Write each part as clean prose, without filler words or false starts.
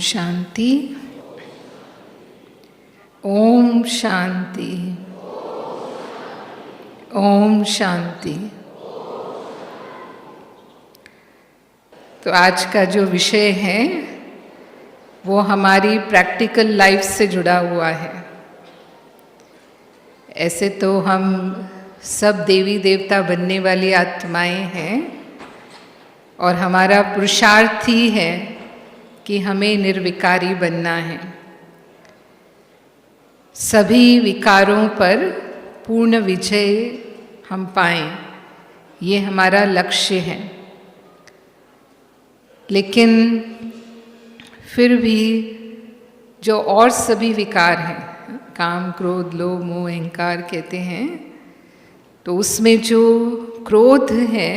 शांति। ओम शांति। ओम शांति। तो आज का जो विषय है वो हमारी प्रैक्टिकल लाइफ से जुड़ा हुआ है। ऐसे तो हम सब देवी देवता बनने वाली आत्माएं हैं और हमारा पुरुषार्थ ही है कि हमें निर्विकारी बनना है, सभी विकारों पर पूर्ण विजय हम पाएं, ये हमारा लक्ष्य है। लेकिन फिर भी जो और सभी विकार हैं, काम क्रोध लोभ मोह अहंकार कहते हैं, तो उसमें जो क्रोध है,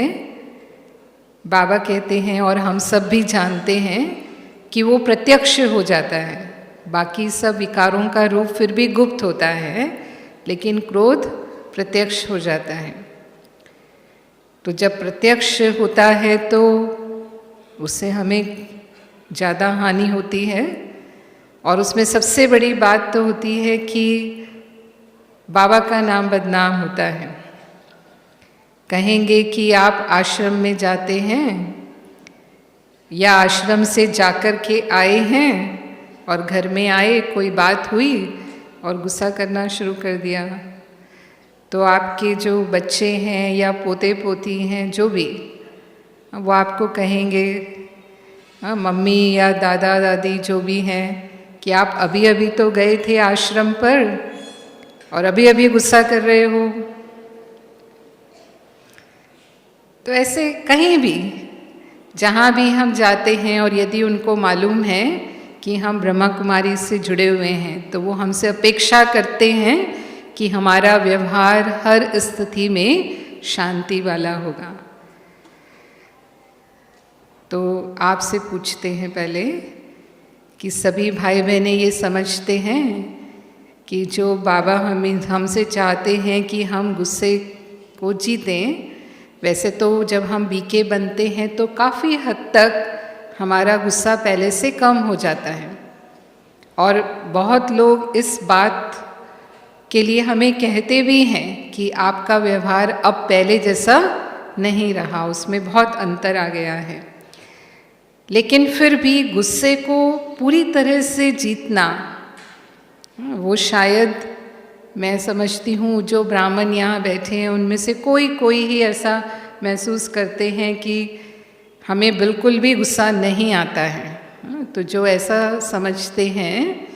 बाबा कहते हैं और हम सब भी जानते हैं कि वो प्रत्यक्ष हो जाता है। बाकी सब विकारों का रूप फिर भी गुप्त होता है, लेकिन क्रोध प्रत्यक्ष हो जाता है। तो जब प्रत्यक्ष होता है तो उससे हमें ज़्यादा हानि होती है, और उसमें सबसे बड़ी बात तो होती है कि बाबा का नाम बदनाम होता है। कहेंगे कि आप आश्रम में जाते हैं या आश्रम से जाकर के आए हैं और घर में आए, कोई बात हुई और गुस्सा करना शुरू कर दिया, तो आपके जो बच्चे हैं या पोते पोती हैं जो भी, वो आपको कहेंगे, मम्मी या दादा दादी जो भी हैं, कि आप अभी अभी तो गए थे आश्रम पर और अभी अभी गुस्सा कर रहे हो। तो ऐसे कहीं भी जहाँ भी हम जाते हैं और यदि उनको मालूम है कि हम ब्रह्मा कुमारी से जुड़े हुए हैं, तो वो हमसे अपेक्षा करते हैं कि हमारा व्यवहार हर स्थिति में शांति वाला होगा। तो आपसे पूछते हैं पहले कि सभी भाई बहनें ये समझते हैं कि जो बाबा हमसे चाहते हैं कि हम गुस्से को जीतें, वैसे तो जब हम बीके बनते हैं तो काफ़ी हद तक हमारा गुस्सा पहले से कम हो जाता है, और बहुत लोग इस बात के लिए हमें कहते भी हैं कि आपका व्यवहार अब पहले जैसा नहीं रहा, उसमें बहुत अंतर आ गया है। लेकिन फिर भी गुस्से को पूरी तरह से जीतना, वो शायद मैं समझती हूँ जो ब्राह्मण यहाँ बैठे हैं उनमें से कोई ही ऐसा महसूस करते हैं कि हमें बिल्कुल भी गुस्सा नहीं आता है। तो जो ऐसा समझते हैं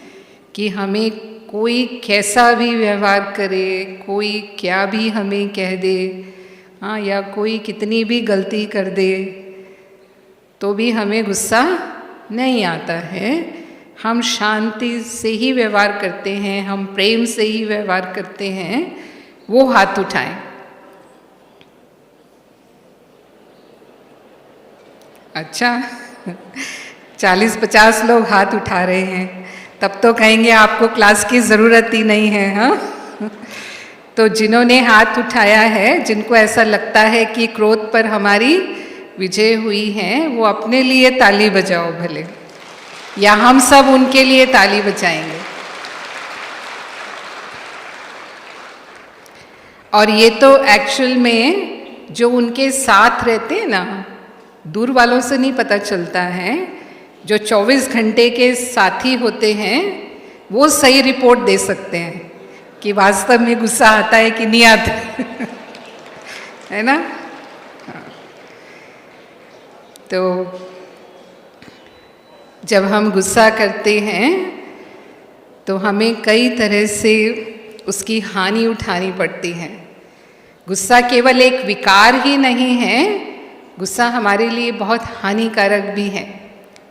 कि हमें कोई कैसा भी व्यवहार करे, कोई क्या भी हमें कह दे, या कोई कितनी भी गलती कर दे, तो भी हमें गुस्सा नहीं आता है। हम शांति से ही व्यवहार करते हैं, हम प्रेम से ही व्यवहार करते हैं। वो हाथ उठाएं। अच्छा 40-50 लोग हाथ उठा रहे हैं, तब तो कहेंगे आपको क्लास की ज़रूरत ही नहीं है। हाँ, तो जिन्होंने हाथ उठाया है, जिनको ऐसा लगता है कि क्रोध पर हमारी विजय हुई है, वो अपने लिए ताली बजाओ भले, या हम सब उनके लिए ताली बजाएंगे। और ये तो एक्चुअल में जो उनके साथ रहते हैं ना, दूर वालों से नहीं पता चलता है, जो 24 घंटे के साथी होते हैं वो सही रिपोर्ट दे सकते हैं कि वास्तव में गुस्सा आता है कि नहीं आता है ना। तो जब हम गुस्सा करते हैं तो हमें कई तरह से उसकी हानि उठानी पड़ती है। गुस्सा केवल एक विकार ही नहीं है, गुस्सा हमारे लिए बहुत हानिकारक भी है।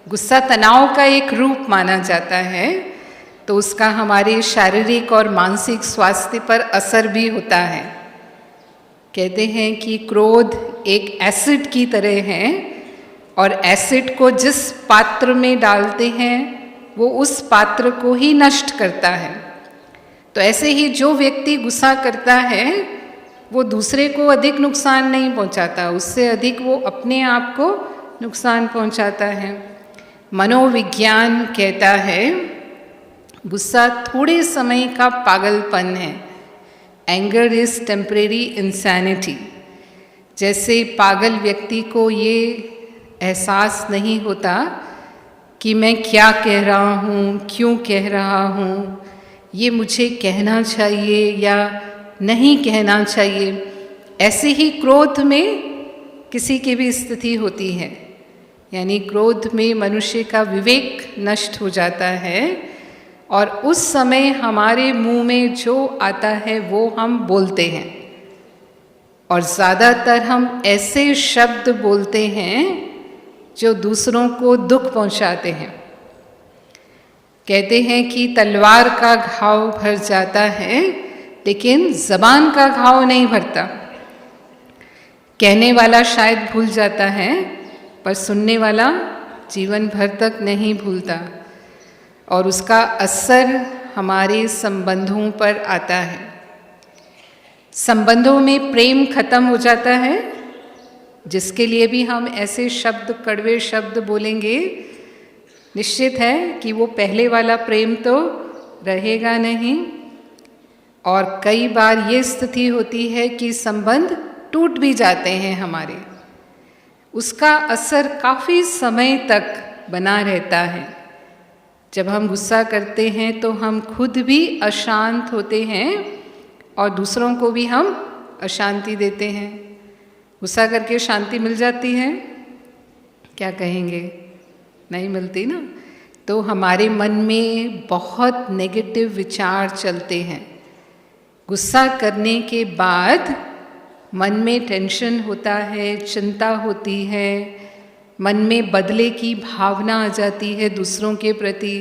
गुस्सा तनाव का एक रूप माना जाता है, तो उसका हमारे शारीरिक और मानसिक स्वास्थ्य पर असर भी होता है। कहते हैं कि क्रोध एक एसिड की तरह है, और एसिड को जिस पात्र में डालते हैं वो उस पात्र को ही नष्ट करता है। तो ऐसे ही जो व्यक्ति गुस्सा करता है वो दूसरे को अधिक नुकसान नहीं पहुंचाता, उससे अधिक वो अपने आप को नुकसान पहुंचाता है। मनोविज्ञान कहता है गुस्सा थोड़े समय का पागलपन है। Anger is temporary insanity. जैसे पागल व्यक्ति को ये एहसास नहीं होता कि मैं क्या कह रहा हूँ, क्यों कह रहा हूँ, ये मुझे कहना चाहिए या नहीं कहना चाहिए। ऐसे ही क्रोध में किसी की भी स्थिति होती है, यानी क्रोध में मनुष्य का विवेक नष्ट हो जाता है और उस समय हमारे मुंह में जो आता है वो हम बोलते हैं, और ज़्यादातर हम ऐसे शब्द बोलते हैं जो दूसरों को दुख पहुंचाते हैं। कहते हैं कि तलवार का घाव भर जाता है लेकिन ज़बान का घाव नहीं भरता। कहने वाला शायद भूल जाता है पर सुनने वाला जीवन भर तक नहीं भूलता, और उसका असर हमारे संबंधों पर आता है। संबंधों में प्रेम खत्म हो जाता है, जिसके लिए भी हम ऐसे शब्द, कड़वे शब्द बोलेंगे, निश्चित है कि वो पहले वाला प्रेम तो रहेगा नहीं। और कई बार ये स्थिति होती है कि संबंध टूट भी जाते हैं हमारे। उसका असर काफ़ी समय तक बना रहता है। जब हम गुस्सा करते हैं तो हम खुद भी अशांत होते हैं और दूसरों को भी हम अशांति देते हैं। गुस्सा करके शांति मिल जाती है? क्या कहेंगे? नहीं मिलती ना। तो हमारे मन में बहुत नेगेटिव विचार चलते हैं। गुस्सा करने के बाद मन में टेंशन होता है, चिंता होती है, मन में बदले की भावना आ जाती है दूसरों के प्रति।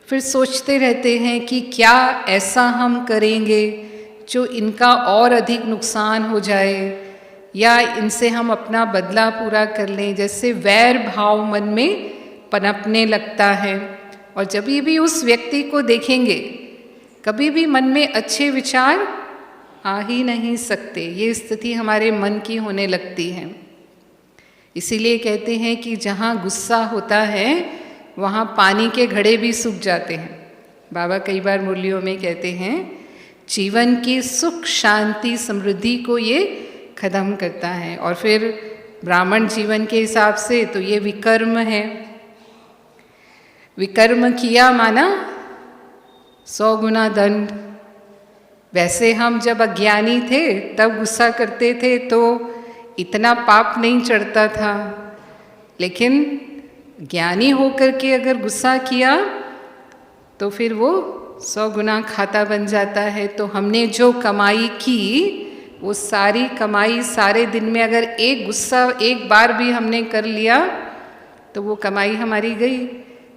फिर सोचते रहते हैं कि क्या ऐसा हम करेंगे जो इनका और अधिक नुकसान हो जाए, या इनसे हम अपना बदला पूरा कर लें। जैसे वैर भाव मन में पनपने लगता है, और जब भी उस व्यक्ति को देखेंगे कभी भी मन में अच्छे विचार आ ही नहीं सकते। ये स्थिति हमारे मन की होने लगती है। इसीलिए कहते हैं कि जहाँ गुस्सा होता है वहाँ पानी के घड़े भी सूख जाते हैं। बाबा कई बार मुरलियों में कहते हैं जीवन की सुख, शांति, समृद्धि को ये खत्म करता है। और फिर ब्राह्मण जीवन के हिसाब से तो ये विकर्म है। विकर्म किया माना 100 गुना दंड। वैसे हम जब अज्ञानी थे तब गुस्सा करते थे तो इतना पाप नहीं चढ़ता था, लेकिन ज्ञानी होकर के अगर गुस्सा किया तो फिर वो 100 गुना खाता बन जाता है। तो हमने जो कमाई की वो सारी कमाई सारे दिन में अगर एक गुस्सा एक बार भी हमने कर लिया तो वो कमाई हमारी गई।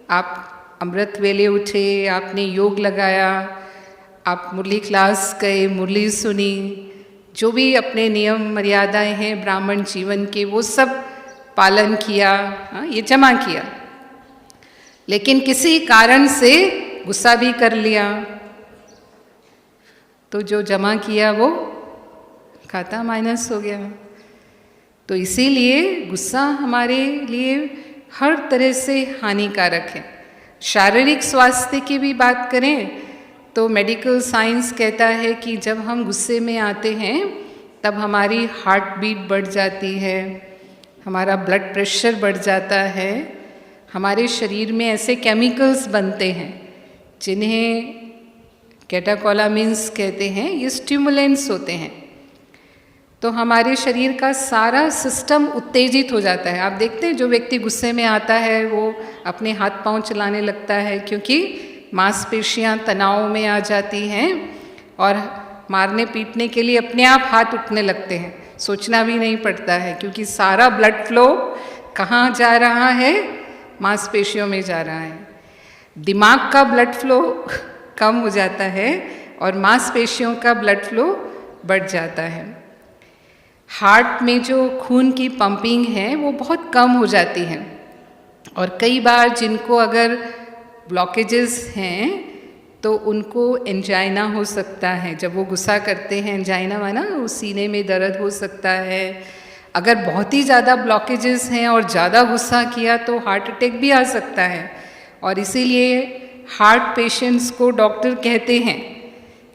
आप अमृत वेले उठे, आपने योग लगाया, आप मुरली क्लास गए, मुरली सुनी, जो भी अपने नियम मर्यादाएं हैं ब्राह्मण जीवन के वो सब पालन किया, ये जमा किया। लेकिन किसी कारण से गुस्सा भी कर लिया तो जो जमा किया वो खाता माइनस हो गया। तो इसीलिए गुस्सा हमारे लिए हर तरह से हानिकारक है। शारीरिक स्वास्थ्य की भी बात करें तो मेडिकल साइंस कहता है कि जब हम गुस्से में आते हैं तब हमारी हार्ट बीट बढ़ जाती है, हमारा ब्लड प्रेशर बढ़ जाता है, हमारे शरीर में ऐसे केमिकल्स बनते हैं जिन्हें कैटाकोलामिन्स कहते हैं। ये स्टिमुलेंट्स होते हैं। तो हमारे शरीर का सारा सिस्टम उत्तेजित हो जाता है। आप देखते हैं जो व्यक्ति गुस्से में आता है वो अपने हाथ पांव चलाने लगता है, क्योंकि मांसपेशियां तनाव में आ जाती हैं और मारने पीटने के लिए अपने आप हाथ उठने लगते हैं। सोचना भी नहीं पड़ता है, क्योंकि सारा ब्लड फ्लो कहाँ जा रहा है? मांसपेशियों में जा रहा है। दिमाग का ब्लड फ्लो कम हो जाता है और मांसपेशियों का ब्लड फ्लो बढ़ जाता है। हार्ट में जो खून की पंपिंग है वो बहुत कम हो जाती है, और कई बार जिनको अगर ब्लॉकेजेस हैं तो उनको एंजाइना हो सकता है। जब वो गुस्सा करते हैं, एंजाइना माना वो सीने में दर्द हो सकता है, अगर बहुत ही ज़्यादा ब्लॉकेजेस हैं और ज़्यादा गुस्सा किया तो हार्ट अटैक भी आ सकता है। और इसीलिए हार्ट पेशेंट्स को डॉक्टर कहते हैं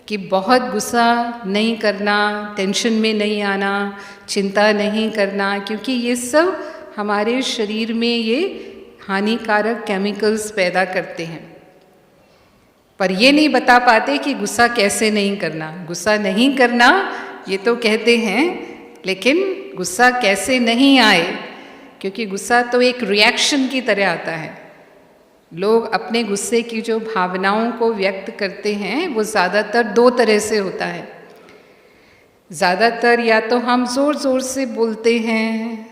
कि बहुत गुस्सा नहीं करना, टेंशन में नहीं आना, चिंता नहीं करना, क्योंकि ये सब हमारे शरीर में ये हानिकारक केमिकल्स पैदा करते हैं। पर ये नहीं बता पाते कि गुस्सा कैसे नहीं करना। गुस्सा नहीं करना ये तो कहते हैं, लेकिन गुस्सा कैसे नहीं आए, क्योंकि गुस्सा तो एक रिएक्शन की तरह आता है। लोग अपने गुस्से की जो भावनाओं को व्यक्त करते हैं वो ज़्यादातर दो तरह से होता है। ज़्यादातर या तो हम ज़ोर ज़ोर से बोलते हैं,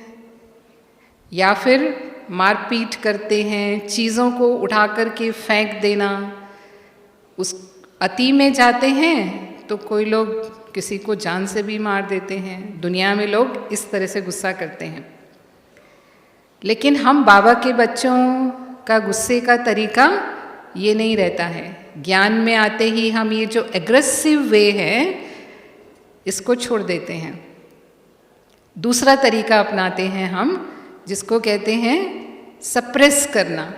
या फिर मारपीट करते हैं, चीज़ों को उठा कर के फेंक देना। उस अति में जाते हैं तो कोई लोग किसी को जान से भी मार देते हैं। दुनिया में लोग इस तरह से गुस्सा करते हैं। लेकिन हम बाबा के बच्चों का गुस्से का तरीका ये नहीं रहता है। ज्ञान में आते ही हम ये जो एग्रेसिव वे है इसको छोड़ देते हैं। दूसरा तरीका अपनाते हैं हम, जिसको कहते हैं सप्रेस करना।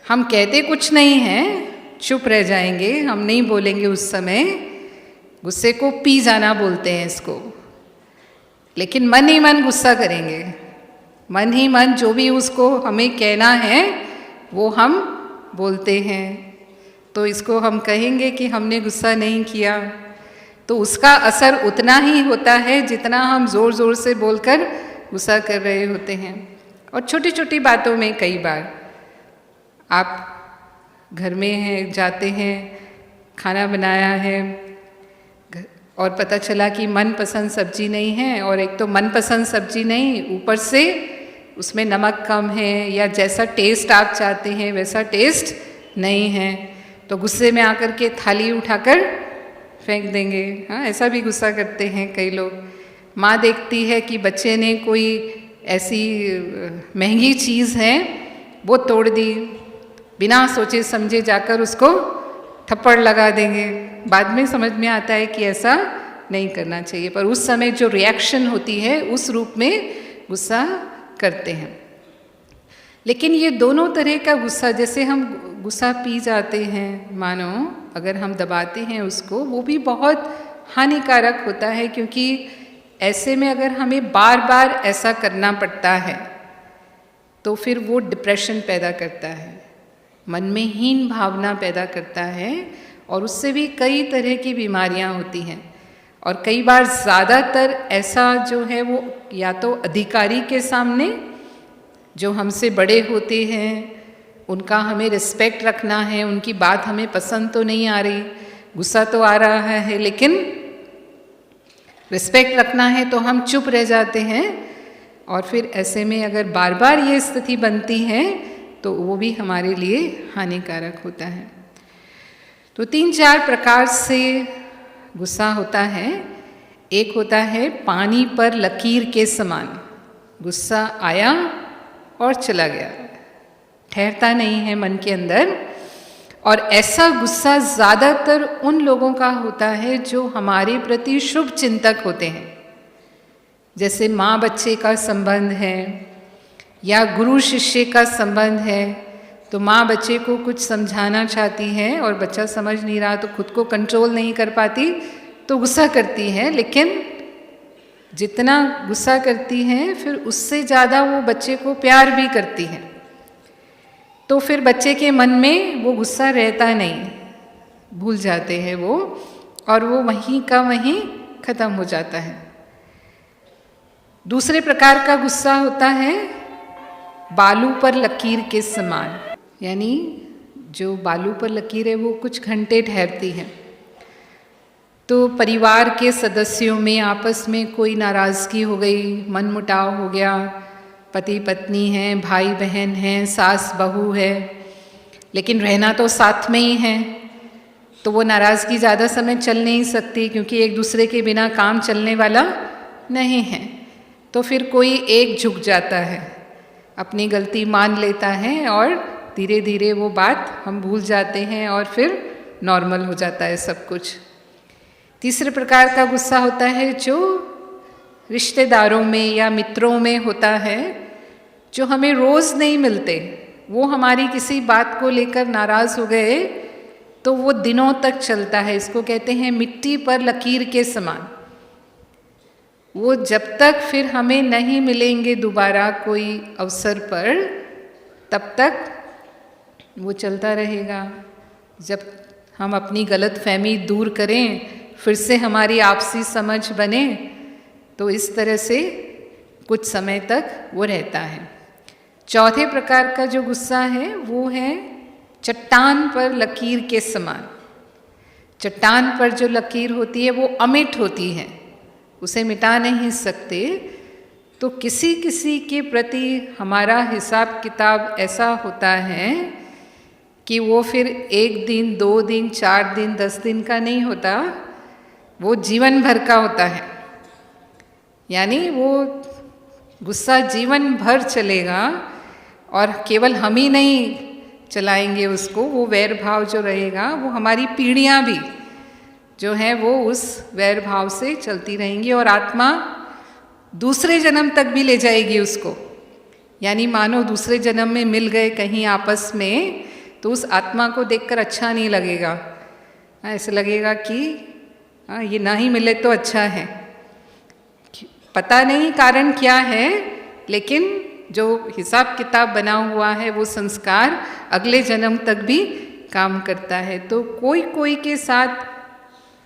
हम कहते कुछ नहीं हैं, चुप रह जाएंगे, हम नहीं बोलेंगे उस समय। गुस्से को पी जाना बोलते हैं इसको। लेकिन मन ही मन गुस्सा करेंगे, मन ही मन जो भी उसको हमें कहना है वो हम बोलते हैं। तो इसको हम कहेंगे कि हमने गुस्सा नहीं किया, तो उसका असर उतना ही होता है जितना हम ज़ोर ज़ोर से बोलकर गुस्सा कर रहे होते हैं। और छोटी छोटी बातों में, कई बार आप घर में हैं, जाते हैं, खाना बनाया है और पता चला कि मनपसंद सब्जी नहीं है, और एक तो मनपसंद सब्जी नहीं, ऊपर से उसमें नमक कम है, या जैसा टेस्ट आप चाहते हैं वैसा टेस्ट नहीं है, तो गुस्से में आकर के थाली उठाकर फेंक देंगे। हाँ, ऐसा भी गुस्सा करते हैं कई लोग। माँ देखती है कि बच्चे ने कोई ऐसी महंगी चीज़ है वो तोड़ दी, बिना सोचे समझे जाकर उसको थप्पड़ लगा देंगे। बाद में समझ में आता है कि ऐसा नहीं करना चाहिए, पर उस समय जो रिएक्शन होती है उस रूप में गुस्सा करते हैं। लेकिन ये दोनों तरह का गुस्सा, जैसे हम गुस्सा पी जाते हैं, मानो अगर हम दबाते हैं उसको, वो भी बहुत हानिकारक होता है, क्योंकि ऐसे में अगर हमें बार बार ऐसा करना पड़ता है तो फिर वो डिप्रेशन पैदा करता है, मन में हीन भावना पैदा करता है, और उससे भी कई तरह की बीमारियां होती हैं। और कई बार ज़्यादातर ऐसा जो है वो या तो अधिकारी के सामने, जो हमसे बड़े होते हैं, उनका हमें रिस्पेक्ट रखना है, उनकी बात हमें पसंद तो नहीं आ रही, गुस्सा तो आ रहा है, लेकिन रिस्पेक्ट रखना है तो हम चुप रह जाते हैं। और फिर ऐसे में अगर बार बार ये स्थिति बनती है तो वो भी हमारे लिए हानिकारक होता है। तो 3-4 प्रकार से गुस्सा होता है। एक होता है पानी पर लकीर के समान, गुस्सा आया और चला गया, ठहरता नहीं है मन के अंदर। और ऐसा गुस्सा ज़्यादातर उन लोगों का होता है जो हमारे प्रति शुभ चिंतक होते हैं। जैसे माँ बच्चे का संबंध है, या गुरु शिष्य का संबंध है, तो माँ बच्चे को कुछ समझाना चाहती है और बच्चा समझ नहीं रहा, तो खुद को कंट्रोल नहीं कर पाती तो गुस्सा करती है। लेकिन जितना गुस्सा करती है फिर उससे ज़्यादा वो बच्चे को प्यार भी करती है, तो फिर बच्चे के मन में वो गुस्सा रहता नहीं, भूल जाते हैं वो, और वो वहीं का वहीं ख़त्म हो जाता है। दूसरे प्रकार का गुस्सा होता है बालू पर लकीर के समान, यानी जो बालू पर लकीर है वो कुछ घंटे ठहरती है। तो परिवार के सदस्यों में आपस में कोई नाराज़गी हो गई, मनमुटाव हो गया, पति पत्नी हैं, भाई बहन हैं, सास बहू है, लेकिन रहना तो साथ में ही है, तो वो नाराज़गी ज़्यादा समय चल नहीं सकती, क्योंकि एक दूसरे के बिना काम चलने वाला नहीं है। तो फिर कोई एक झुक जाता है, अपनी गलती मान लेता है, और धीरे धीरे वो बात हम भूल जाते हैं और फिर नॉर्मल हो जाता है सब कुछ। तीसरे प्रकार का गुस्सा होता है जो रिश्तेदारों में या मित्रों में होता है, जो हमें रोज़ नहीं मिलते, वो हमारी किसी बात को लेकर नाराज़ हो गए तो वो दिनों तक चलता है। इसको कहते हैं मिट्टी पर लकीर के समान। वो जब तक फिर हमें नहीं मिलेंगे दोबारा कोई अवसर पर, तब तक वो चलता रहेगा। जब हम अपनी गलतफहमी दूर करें, फिर से हमारी आपसी समझ बने, तो इस तरह से कुछ समय तक वो रहता है। चौथे प्रकार का जो गुस्सा है वो है चट्टान पर लकीर के समान। चट्टान पर जो लकीर होती है वो अमिट होती है, उसे मिटा नहीं सकते। तो किसी किसी के प्रति हमारा हिसाब किताब ऐसा होता है कि वो फिर 1 दिन, 2 दिन, 4 दिन, 10 दिन का नहीं होता, वो जीवन भर का होता है। यानी वो गुस्सा जीवन भर चलेगा और केवल हम ही नहीं चलाएंगे उसको, वो वैर भाव जो रहेगा वो हमारी पीढ़ियाँ भी जो हैं वो उस वैर भाव से चलती रहेंगी और आत्मा दूसरे जन्म तक भी ले जाएगी उसको। यानी मानो दूसरे जन्म में मिल गए कहीं आपस में, तो उस आत्मा को देखकर अच्छा नहीं लगेगा। ऐसे लगेगा कि ये ना ही मिले तो अच्छा है। पता नहीं कारण क्या है, लेकिन जो हिसाब किताब बना हुआ है वो संस्कार अगले जन्म तक भी काम करता है। तो कोई कोई के साथ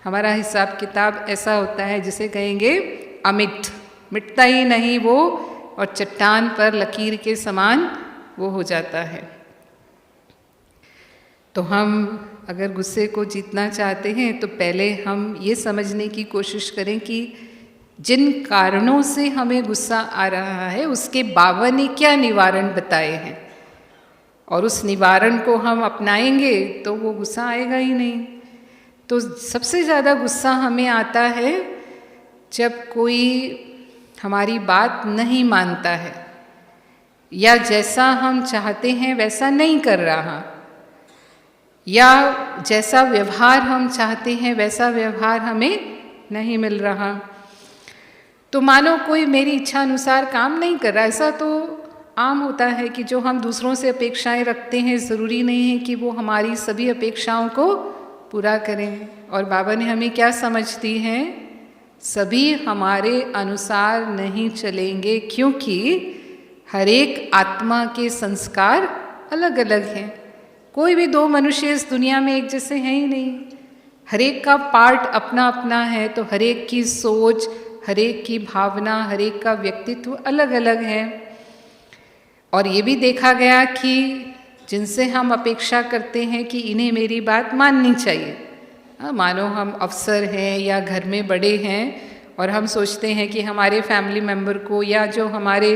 हमारा हिसाब किताब ऐसा होता है जिसे कहेंगे अमिट, मिटता ही नहीं वो, और चट्टान पर लकीर के समान वो हो जाता है। तो हम अगर गुस्से को जीतना चाहते हैं तो पहले हम ये समझने की कोशिश करें कि जिन कारणों से हमें गुस्सा आ रहा है उसके बाबा ने क्या निवारण बताए हैं, और उस निवारण को हम अपनाएंगे तो वो गुस्सा आएगा ही नहीं। तो सबसे ज़्यादा गुस्सा हमें आता है जब कोई हमारी बात नहीं मानता है, या जैसा हम चाहते हैं वैसा नहीं कर रहा, या जैसा व्यवहार हम चाहते हैं वैसा व्यवहार हमें नहीं मिल रहा। तो मानो कोई मेरी इच्छा अनुसार काम नहीं कर रहा। ऐसा तो आम होता है कि जो हम दूसरों से अपेक्षाएं रखते हैं, ज़रूरी नहीं है कि वो हमारी सभी अपेक्षाओं को पूरा करें। और बाबा ने हमें क्या समझ दी है, सभी हमारे अनुसार नहीं चलेंगे, क्योंकि हर एक आत्मा के संस्कार अलग अलग हैं। कोई भी 2 मनुष्य इस दुनिया में एक जैसे हैं ही नहीं। हर एक का पार्ट अपना अपना है, तो हर एक की सोच, हर एक की भावना, हर एक का व्यक्तित्व अलग अलग है। और ये भी देखा गया कि जिनसे हम अपेक्षा करते हैं कि इन्हें मेरी बात माननी चाहिए, मानो हम अफसर हैं या घर में बड़े हैं और हम सोचते हैं कि हमारे फैमिली मेम्बर को या जो हमारे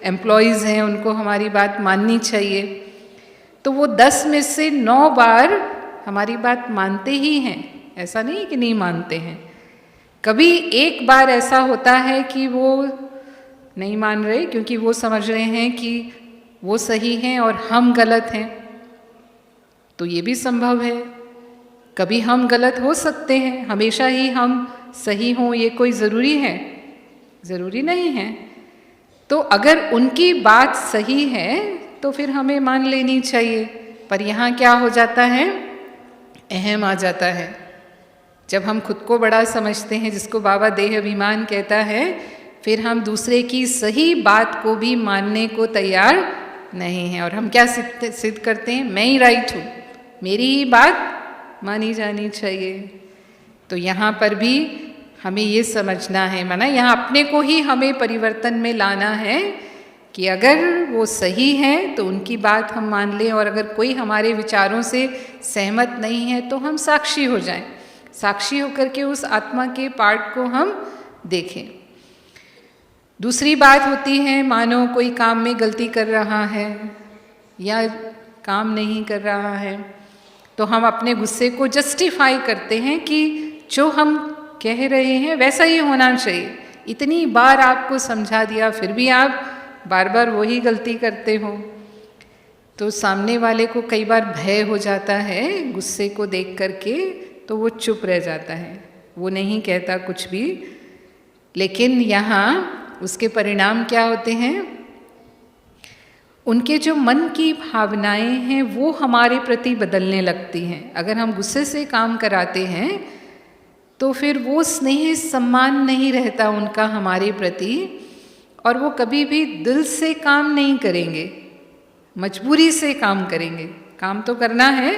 एम्प्लॉयज़ हैं उनको हमारी बात माननी चाहिए, तो वो 10 में से 9 बार हमारी बात मानते ही हैं। ऐसा नहीं कि नहीं मानते हैं। कभी एक बार ऐसा होता है कि वो नहीं मान रहे, क्योंकि वो समझ रहे हैं कि वो सही हैं और हम गलत हैं। तो ये भी संभव है। कभी हम गलत हो सकते हैं, हमेशा ही हम सही हों ये कोई ज़रूरी है? ज़रूरी नहीं है। तो अगर उनकी बात सही है तो फिर हमें मान लेनी चाहिए। पर यहाँ क्या हो जाता है, अहम आ जाता है। जब हम खुद को बड़ा समझते हैं, जिसको बाबा देह अभिमान कहता है, फिर हम दूसरे की सही बात को भी मानने को तैयार नहीं हैं। और हम क्या सिद्ध करते हैं, मैं ही राइट हूँ, मेरी ही बात मानी जानी चाहिए। तो यहाँ पर भी हमें ये समझना है, माना यहाँ अपने को ही हमें परिवर्तन में लाना है कि अगर वो सही हैं तो उनकी बात हम मान लें, और अगर कोई हमारे विचारों से सहमत नहीं है तो हम साक्षी हो जाएं। साक्षी होकर के उस आत्मा के पार्ट को हम देखें। दूसरी बात होती है, मानो कोई काम में गलती कर रहा है या काम नहीं कर रहा है, तो हम अपने गुस्से को जस्टिफाई करते हैं कि जो हम कह रहे हैं वैसा ही होना चाहिए। इतनी बार आपको समझा दिया, फिर भी आप बार बार वही गलती करते हो। तो सामने वाले को कई बार भय हो जाता है गुस्से को देख करके, तो वो चुप रह जाता है, वो नहीं कहता कुछ भी। लेकिन यहाँ उसके परिणाम क्या होते हैं? उनके जो मन की भावनाएं हैं वो हमारे प्रति बदलने लगती हैं। अगर हम गुस्से से काम कराते हैं तो फिर वो स्नेह सम्मान नहीं रहता उनका हमारे प्रति, और वो कभी भी दिल से काम नहीं करेंगे, मजबूरी से काम करेंगे। काम तो करना है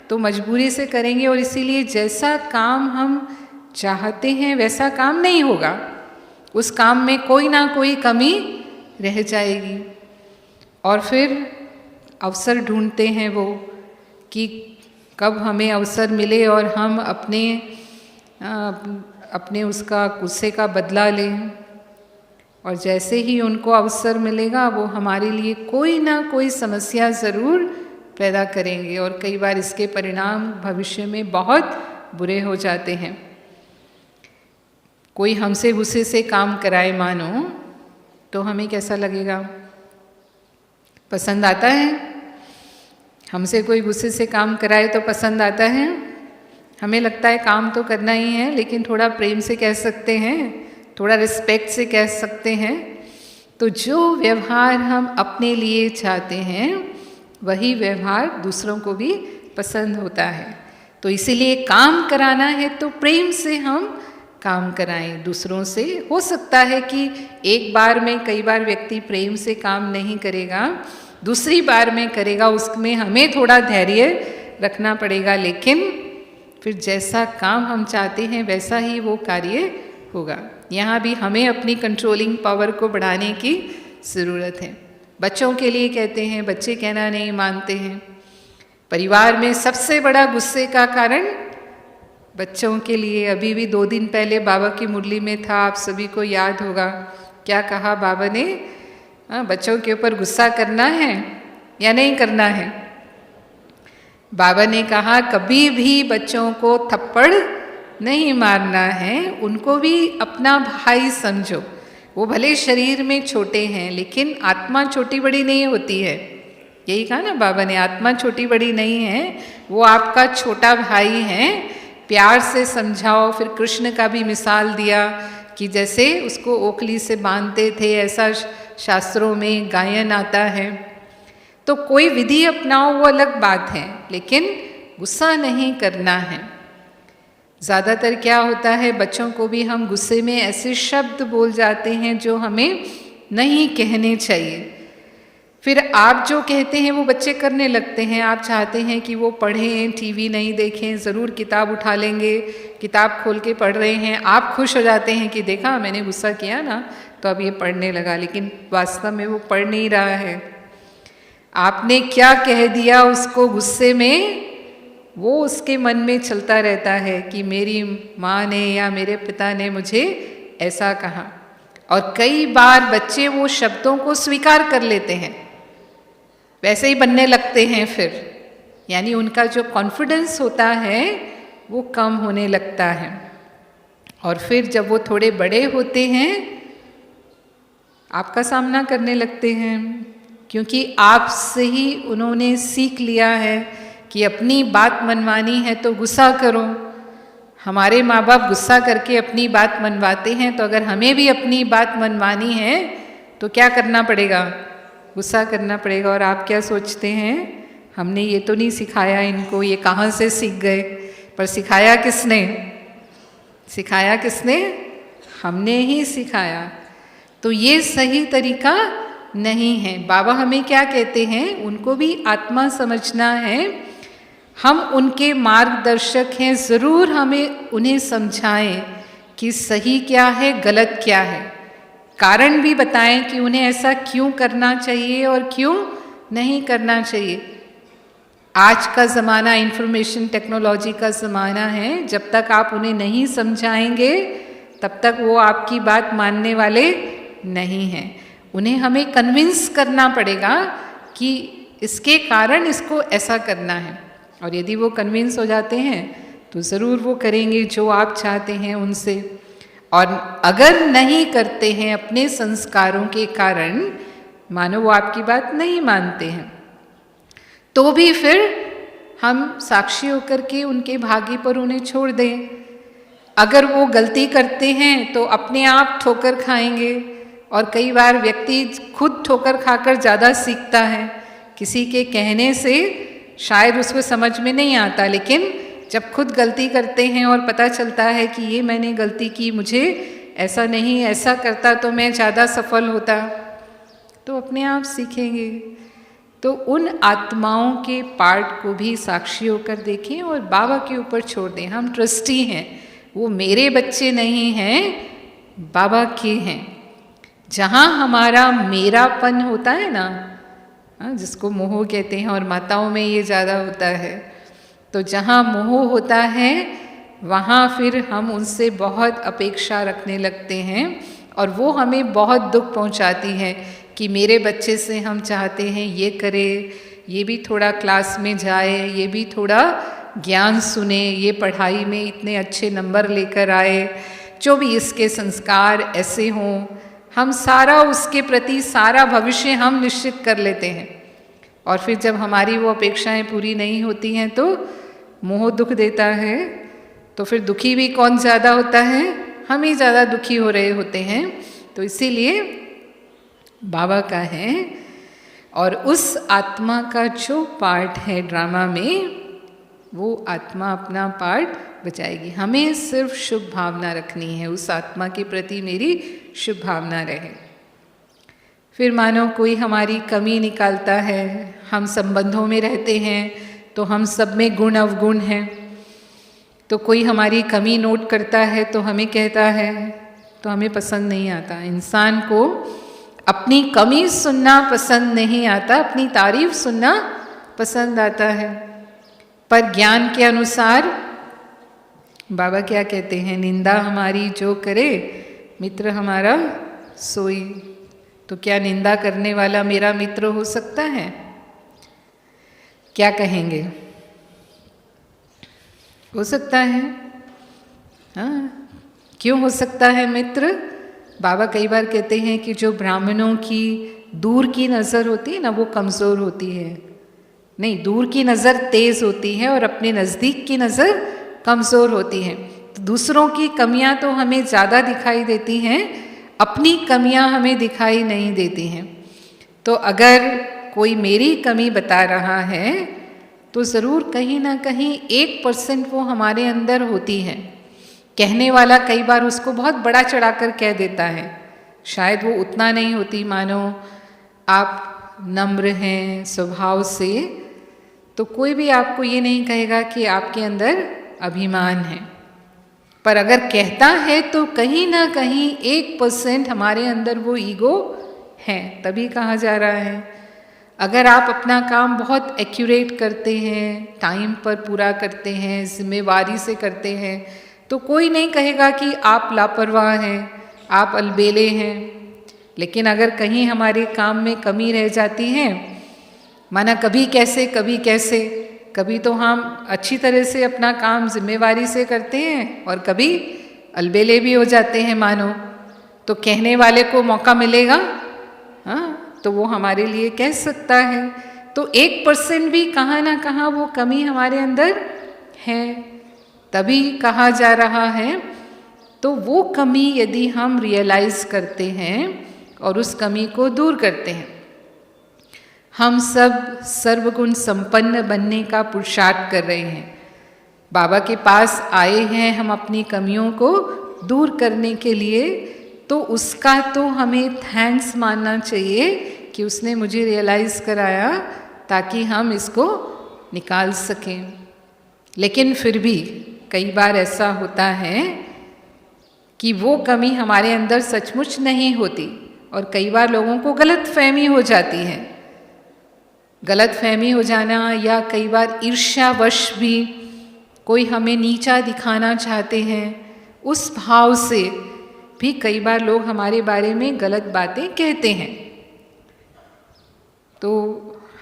तो मजबूरी से करेंगे, और इसीलिए जैसा काम हम चाहते हैं वैसा काम नहीं होगा। उस काम में कोई ना कोई कमी रह जाएगी, और फिर अवसर ढूंढते हैं वो कि कब हमें अवसर मिले और हम अपने उसका गुस्से का बदला लें। और जैसे ही उनको अवसर मिलेगा वो हमारे लिए कोई ना कोई समस्या ज़रूर पैदा करेंगे, और कई बार इसके परिणाम भविष्य में बहुत बुरे हो जाते हैं। कोई हमसे गुस्से से काम कराए मानो, तो हमें कैसा लगेगा? पसंद आता है? हमसे कोई गुस्से से काम कराए तो पसंद आता है? हमें लगता है काम तो करना ही है, लेकिन थोड़ा प्रेम से कह सकते हैं, थोड़ा रिस्पेक्ट से कह सकते हैं। तो जो व्यवहार हम अपने लिए चाहते हैं वही व्यवहार दूसरों को भी पसंद होता है। तो इसीलिए काम कराना है तो प्रेम से हम काम कराएं दूसरों से। हो सकता है कि एक बार में, कई बार व्यक्ति प्रेम से काम नहीं करेगा, दूसरी बार में करेगा, उसमें हमें थोड़ा धैर्य रखना पड़ेगा, लेकिन फिर जैसा काम हम चाहते हैं वैसा ही वो कार्य होगा। यहाँ भी हमें अपनी कंट्रोलिंग पावर को बढ़ाने की ज़रूरत है। बच्चों के लिए कहते हैं, बच्चे कहना नहीं मानते हैं। परिवार में सबसे बड़ा गुस्से का कारण बच्चों के लिए, अभी भी 2 दिन पहले बाबा की मुरली में था, आप सभी को याद होगा, क्या कहा बाबा ने? बच्चों के ऊपर गुस्सा करना है या नहीं करना है? बाबा ने कहा कभी भी बच्चों को थप्पड़ नहीं मारना है, उनको भी अपना भाई समझो। वो भले शरीर में छोटे हैं लेकिन आत्मा छोटी बड़ी नहीं होती है। यही कहा ना बाबा ने, आत्मा छोटी बड़ी नहीं है, वो आपका छोटा भाई है। प्यार से समझाओ। फिर कृष्ण का भी मिसाल दिया कि जैसे उसको ओखली से बांधते थे, ऐसा शास्त्रों में गायन आता है। तो कोई विधि अपनाओ वो अलग बात है, लेकिन गुस्सा नहीं करना है। ज़्यादातर क्या होता है, बच्चों को भी हम गुस्से में ऐसे शब्द बोल जाते हैं जो हमें नहीं कहने चाहिए। फिर आप जो कहते हैं वो बच्चे करने लगते हैं। आप चाहते हैं कि वो पढ़ें, टीवी नहीं देखें, ज़रूर किताब उठा लेंगे, किताब खोल के पढ़ रहे हैं। आप खुश हो जाते हैं कि देखा मैंने गुस्सा किया ना, तो अब ये पढ़ने लगा, लेकिन वास्तव में वो पढ़ नहीं रहा है। आपने क्या कह दिया उसको गुस्से में, वो उसके मन में चलता रहता है कि मेरी माँ ने या मेरे पिता ने मुझे ऐसा कहा। और कई बार बच्चे वो शब्दों को स्वीकार कर लेते हैं, वैसे ही बनने लगते हैं फिर, यानी उनका जो कॉन्फिडेंस होता है वो कम होने लगता है। और फिर जब वो थोड़े बड़े होते हैं आपका सामना करने लगते हैं, क्योंकि आपसे ही उन्होंने सीख लिया है कि अपनी बात मनवानी है तो गुस्सा करो। हमारे माँ बाप गुस्सा करके अपनी बात मनवाते हैं, तो अगर हमें भी अपनी बात मनवानी है तो क्या करना पड़ेगा? गुस्सा करना पड़ेगा। और आप क्या सोचते हैं, हमने ये तो नहीं सिखाया इनको, ये कहाँ से सीख गए? पर सिखाया किसने? सिखाया किसने? हमने ही सिखाया। तो ये सही तरीका नहीं है। बाबा हमें क्या कहते हैं, उनको भी आत्मा समझना है। हम उनके मार्गदर्शक हैं, ज़रूर हमें उन्हें समझाएं कि सही क्या है, गलत क्या है। कारण भी बताएं कि उन्हें ऐसा क्यों करना चाहिए और क्यों नहीं करना चाहिए। आज का ज़माना इंफॉर्मेशन टेक्नोलॉजी का ज़माना है। जब तक आप उन्हें नहीं समझाएंगे तब तक वो आपकी बात मानने वाले नहीं हैं। उन्हें हमें कन्विंस करना पड़ेगा कि इसके कारण इसको ऐसा करना है। और यदि वो कन्विंस हो जाते हैं तो ज़रूर वो करेंगे जो आप चाहते हैं उनसे। और अगर नहीं करते हैं अपने संस्कारों के कारण, मानो वो आपकी बात नहीं मानते हैं, तो भी फिर हम साक्षी होकर के उनके भाग्य पर उन्हें छोड़ दें। अगर वो गलती करते हैं तो अपने आप ठोकर खाएंगे, और कई बार व्यक्ति खुद ठोकर खाकर ज़्यादा सीखता है। किसी के कहने से शायद उसको समझ में नहीं आता, लेकिन जब खुद गलती करते हैं और पता चलता है कि ये मैंने गलती की, मुझे ऐसा नहीं, ऐसा करता तो मैं ज़्यादा सफल होता, तो अपने आप सीखेंगे। तो उन आत्माओं के पार्ट को भी साक्षी होकर देखें और बाबा के ऊपर छोड़ दें। हम ट्रस्टी हैं, वो मेरे बच्चे नहीं हैं, बाबा के हैं। जहाँ हमारा मेरापन होता है ना, जिसको मोह कहते हैं, और माताओं में ये ज़्यादा होता है, तो जहाँ मोह होता है वहाँ फिर हम उनसे बहुत अपेक्षा रखने लगते हैं, और वो हमें बहुत दुख पहुँचाती है कि मेरे बच्चे से हम चाहते हैं ये करे, ये भी थोड़ा क्लास में जाए, ये भी थोड़ा ज्ञान सुने, ये पढ़ाई में इतने अच्छे नंबर लेकर आए, जो भी इसके संस्कार ऐसे हों। हम सारा उसके प्रति सारा भविष्य हम निश्चित कर लेते हैं, और फिर जब हमारी वो अपेक्षाएं पूरी नहीं होती हैं तो मोह दुख देता है। तो फिर दुखी भी कौन ज़्यादा होता है? हम ही ज़्यादा दुखी हो रहे होते हैं। तो इसीलिए बाबा का है, और उस आत्मा का जो पार्ट है ड्रामा में, वो आत्मा अपना पार्ट बचाएगी। हमें सिर्फ शुभ भावना रखनी है, उस आत्मा के प्रति मेरी शुभ भावना रहे। फिर मानो कोई हमारी कमी निकालता है, हम संबंधों में रहते हैं तो हम सब में गुण अवगुण हैं, तो कोई हमारी कमी नोट करता है तो हमें कहता है, तो हमें पसंद नहीं आता। इंसान को अपनी कमी सुनना पसंद नहीं आता, अपनी तारीफ सुनना पसंद आता है। पर ज्ञान के अनुसार बाबा क्या कहते हैं? निंदा हमारी जो करे, मित्र हमारा सोई। तो क्या निंदा करने वाला मेरा मित्र हो सकता है? क्या कहेंगे? हो सकता है? हाँ, क्यों हो सकता है मित्र? बाबा कई बार कहते हैं कि जो ब्राह्मणों की दूर की नज़र होती है ना, वो कमज़ोर होती है। नहीं, दूर की नज़र तेज़ होती है और अपने नज़दीक की नज़र कमज़ोर होती है। तो दूसरों की कमियां तो हमें ज़्यादा दिखाई देती हैं, अपनी कमियां हमें दिखाई नहीं देती हैं। तो अगर कोई मेरी कमी बता रहा है तो ज़रूर कहीं ना कहीं 1% वो हमारे अंदर होती है। कहने वाला कई बार उसको बहुत बड़ा चढ़ाकर कह देता है, शायद वो उतना नहीं होती। मानो आप नम्र हैं स्वभाव से, तो कोई भी आपको ये नहीं कहेगा कि आपके अंदर अभिमान है। पर अगर कहता है तो कहीं ना कहीं 1% हमारे अंदर वो ईगो है, तभी कहा जा रहा है। अगर आप अपना काम बहुत एक्यूरेट करते हैं, टाइम पर पूरा करते हैं, जिम्मेवारी से करते हैं, तो कोई नहीं कहेगा कि आप लापरवाह हैं, आप अलबेले हैं। लेकिन अगर कहीं हमारे काम में कमी रह जाती है, माना कभी कैसे कभी कैसे, कभी तो हम अच्छी तरह से अपना काम जिम्मेवारी से करते हैं और कभी अलबेले भी हो जाते हैं मानो, तो कहने वाले को मौका मिलेगा, हाँ, तो वो हमारे लिए कह सकता है। तो 1% भी कहाँ ना कहाँ वो कमी हमारे अंदर है, तभी कहा जा रहा है। तो वो कमी यदि हम रियलाइज करते हैं और उस कमी को दूर करते हैं, हम सब सर्वगुण संपन्न बनने का पुरुषार्थ कर रहे हैं। बाबा के पास आए हैं हम अपनी कमियों को दूर करने के लिए, तो उसका तो हमें थैंक्स मानना चाहिए कि उसने मुझे रियलाइज़ कराया ताकि हम इसको निकाल सकें। लेकिन फिर भी कई बार ऐसा होता है कि वो कमी हमारे अंदर सचमुच नहीं होती, और कई बार लोगों को गलत फहमी हो जाती है। गलत फहमी हो जाना, या कई बार ईर्ष्यावश भी कोई हमें नीचा दिखाना चाहते हैं, उस भाव से भी कई बार लोग हमारे बारे में गलत बातें कहते हैं। तो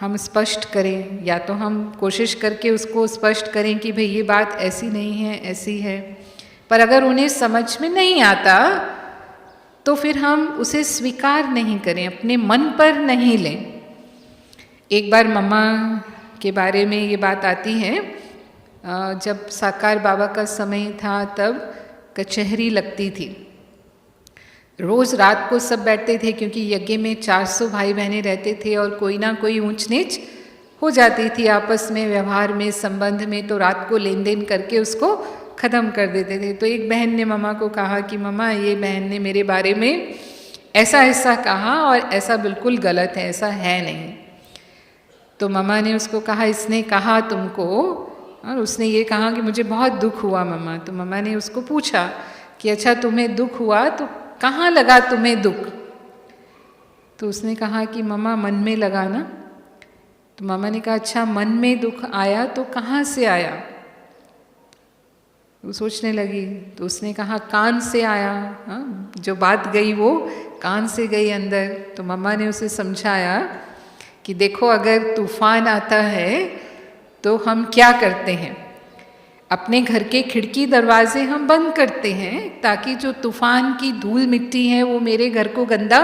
हम स्पष्ट करें, या तो हम कोशिश करके उसको स्पष्ट करें कि भाई ये बात ऐसी नहीं है, ऐसी है। पर अगर उन्हें समझ में नहीं आता तो फिर हम उसे स्वीकार नहीं करें, अपने मन पर नहीं लें। एक बार मम्मा के बारे में ये बात आती है, जब साकार बाबा का समय था तब कचहरी लगती थी। रोज़ रात को सब बैठते थे, क्योंकि यज्ञ में 400 भाई बहनें रहते थे और कोई ना कोई ऊंच नीच हो जाती थी आपस में, व्यवहार में, संबंध में, तो रात को लेन देन करके उसको ख़त्म कर देते थे। तो एक बहन ने मम्मा को कहा कि मम्मा, ये बहन ने मेरे बारे में ऐसा ऐसा कहा और ऐसा बिल्कुल गलत है, ऐसा है नहीं। तो मम्मा ने उसको कहा, इसने कहा तुमको? और उसने ये कहा कि मुझे बहुत दुख हुआ मम्मा। तो मम्मा ने उसको पूछा कि अच्छा तुम्हें दुख हुआ तो कहाँ लगा तुम्हें दुख? तो उसने कहा कि मम्मा मन में लगा ना। तो मम्मा ने कहा अच्छा मन में दुख आया तो कहाँ से आया? वो सोचने लगी। तो उसने कहा कान से आया। हाँ, जो बात गई वो कान से गई अंदर। तो मम्मा ने उसे समझाया कि देखो, अगर तूफान आता है तो हम क्या करते हैं, अपने घर के खिड़की दरवाजे हम बंद करते हैं ताकि जो तूफान की धूल मिट्टी है वो मेरे घर को गंदा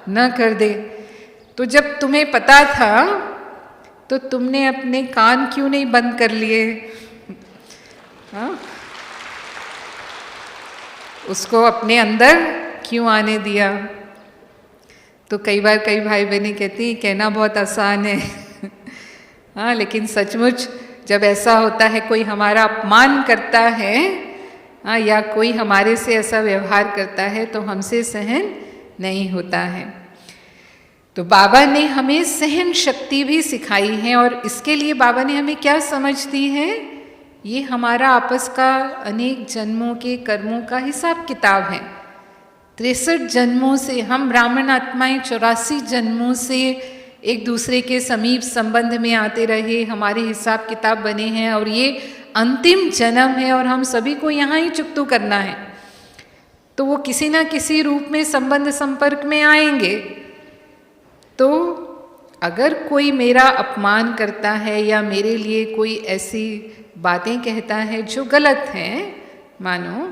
न कर दे। तो जब तुम्हें पता था तो तुमने अपने कान क्यों नहीं बंद कर लिए? हाँ, उसको अपने अंदर क्यों आने दिया? तो कई बार कई भाई बहनें कहती कहना बहुत आसान है हाँ, लेकिन सचमुच जब ऐसा होता है, कोई हमारा अपमान करता है, हाँ, या कोई हमारे से ऐसा व्यवहार करता है तो हमसे सहन नहीं होता है। तो बाबा ने हमें सहन शक्ति भी सिखाई है, और इसके लिए बाबा ने हमें क्या समझ दी है? ये हमारा आपस का अनेक जन्मों के कर्मों का हिसाब किताब है। 63 जन्मों से हम ब्राह्मण आत्माएं 84 जन्मों से एक दूसरे के समीप संबंध में आते रहे, हमारे हिसाब किताब बने हैं, और ये अंतिम जन्म है और हम सभी को यहाँ ही चुकतू करना है। तो वो किसी ना किसी रूप में संबंध संपर्क में आएंगे। तो अगर कोई मेरा अपमान करता है या मेरे लिए कोई ऐसी बातें कहता है जो गलत हैं मानो,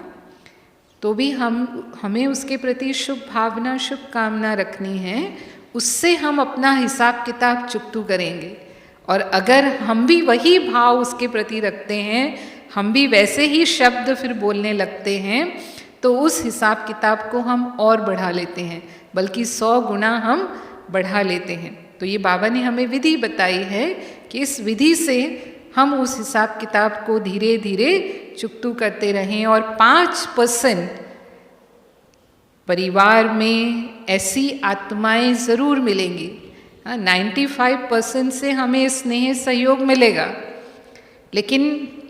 तो भी हमें उसके प्रति शुभ भावना, शुभ कामना रखनी है। उससे हम अपना हिसाब किताब चुकतू करेंगे। और अगर हम भी वही भाव उसके प्रति रखते हैं, हम भी वैसे ही शब्द फिर बोलने लगते हैं, तो उस हिसाब किताब को हम और बढ़ा लेते हैं, बल्कि 100 गुना हम बढ़ा लेते हैं। तो ये बाबा ने हमें विधि बताई है कि इस विधि से हम उस हिसाब किताब को धीरे धीरे चुकतू करते रहें। और 5% परिवार में ऐसी आत्माएं ज़रूर मिलेंगी। 95% से हमें स्नेह सहयोग मिलेगा, लेकिन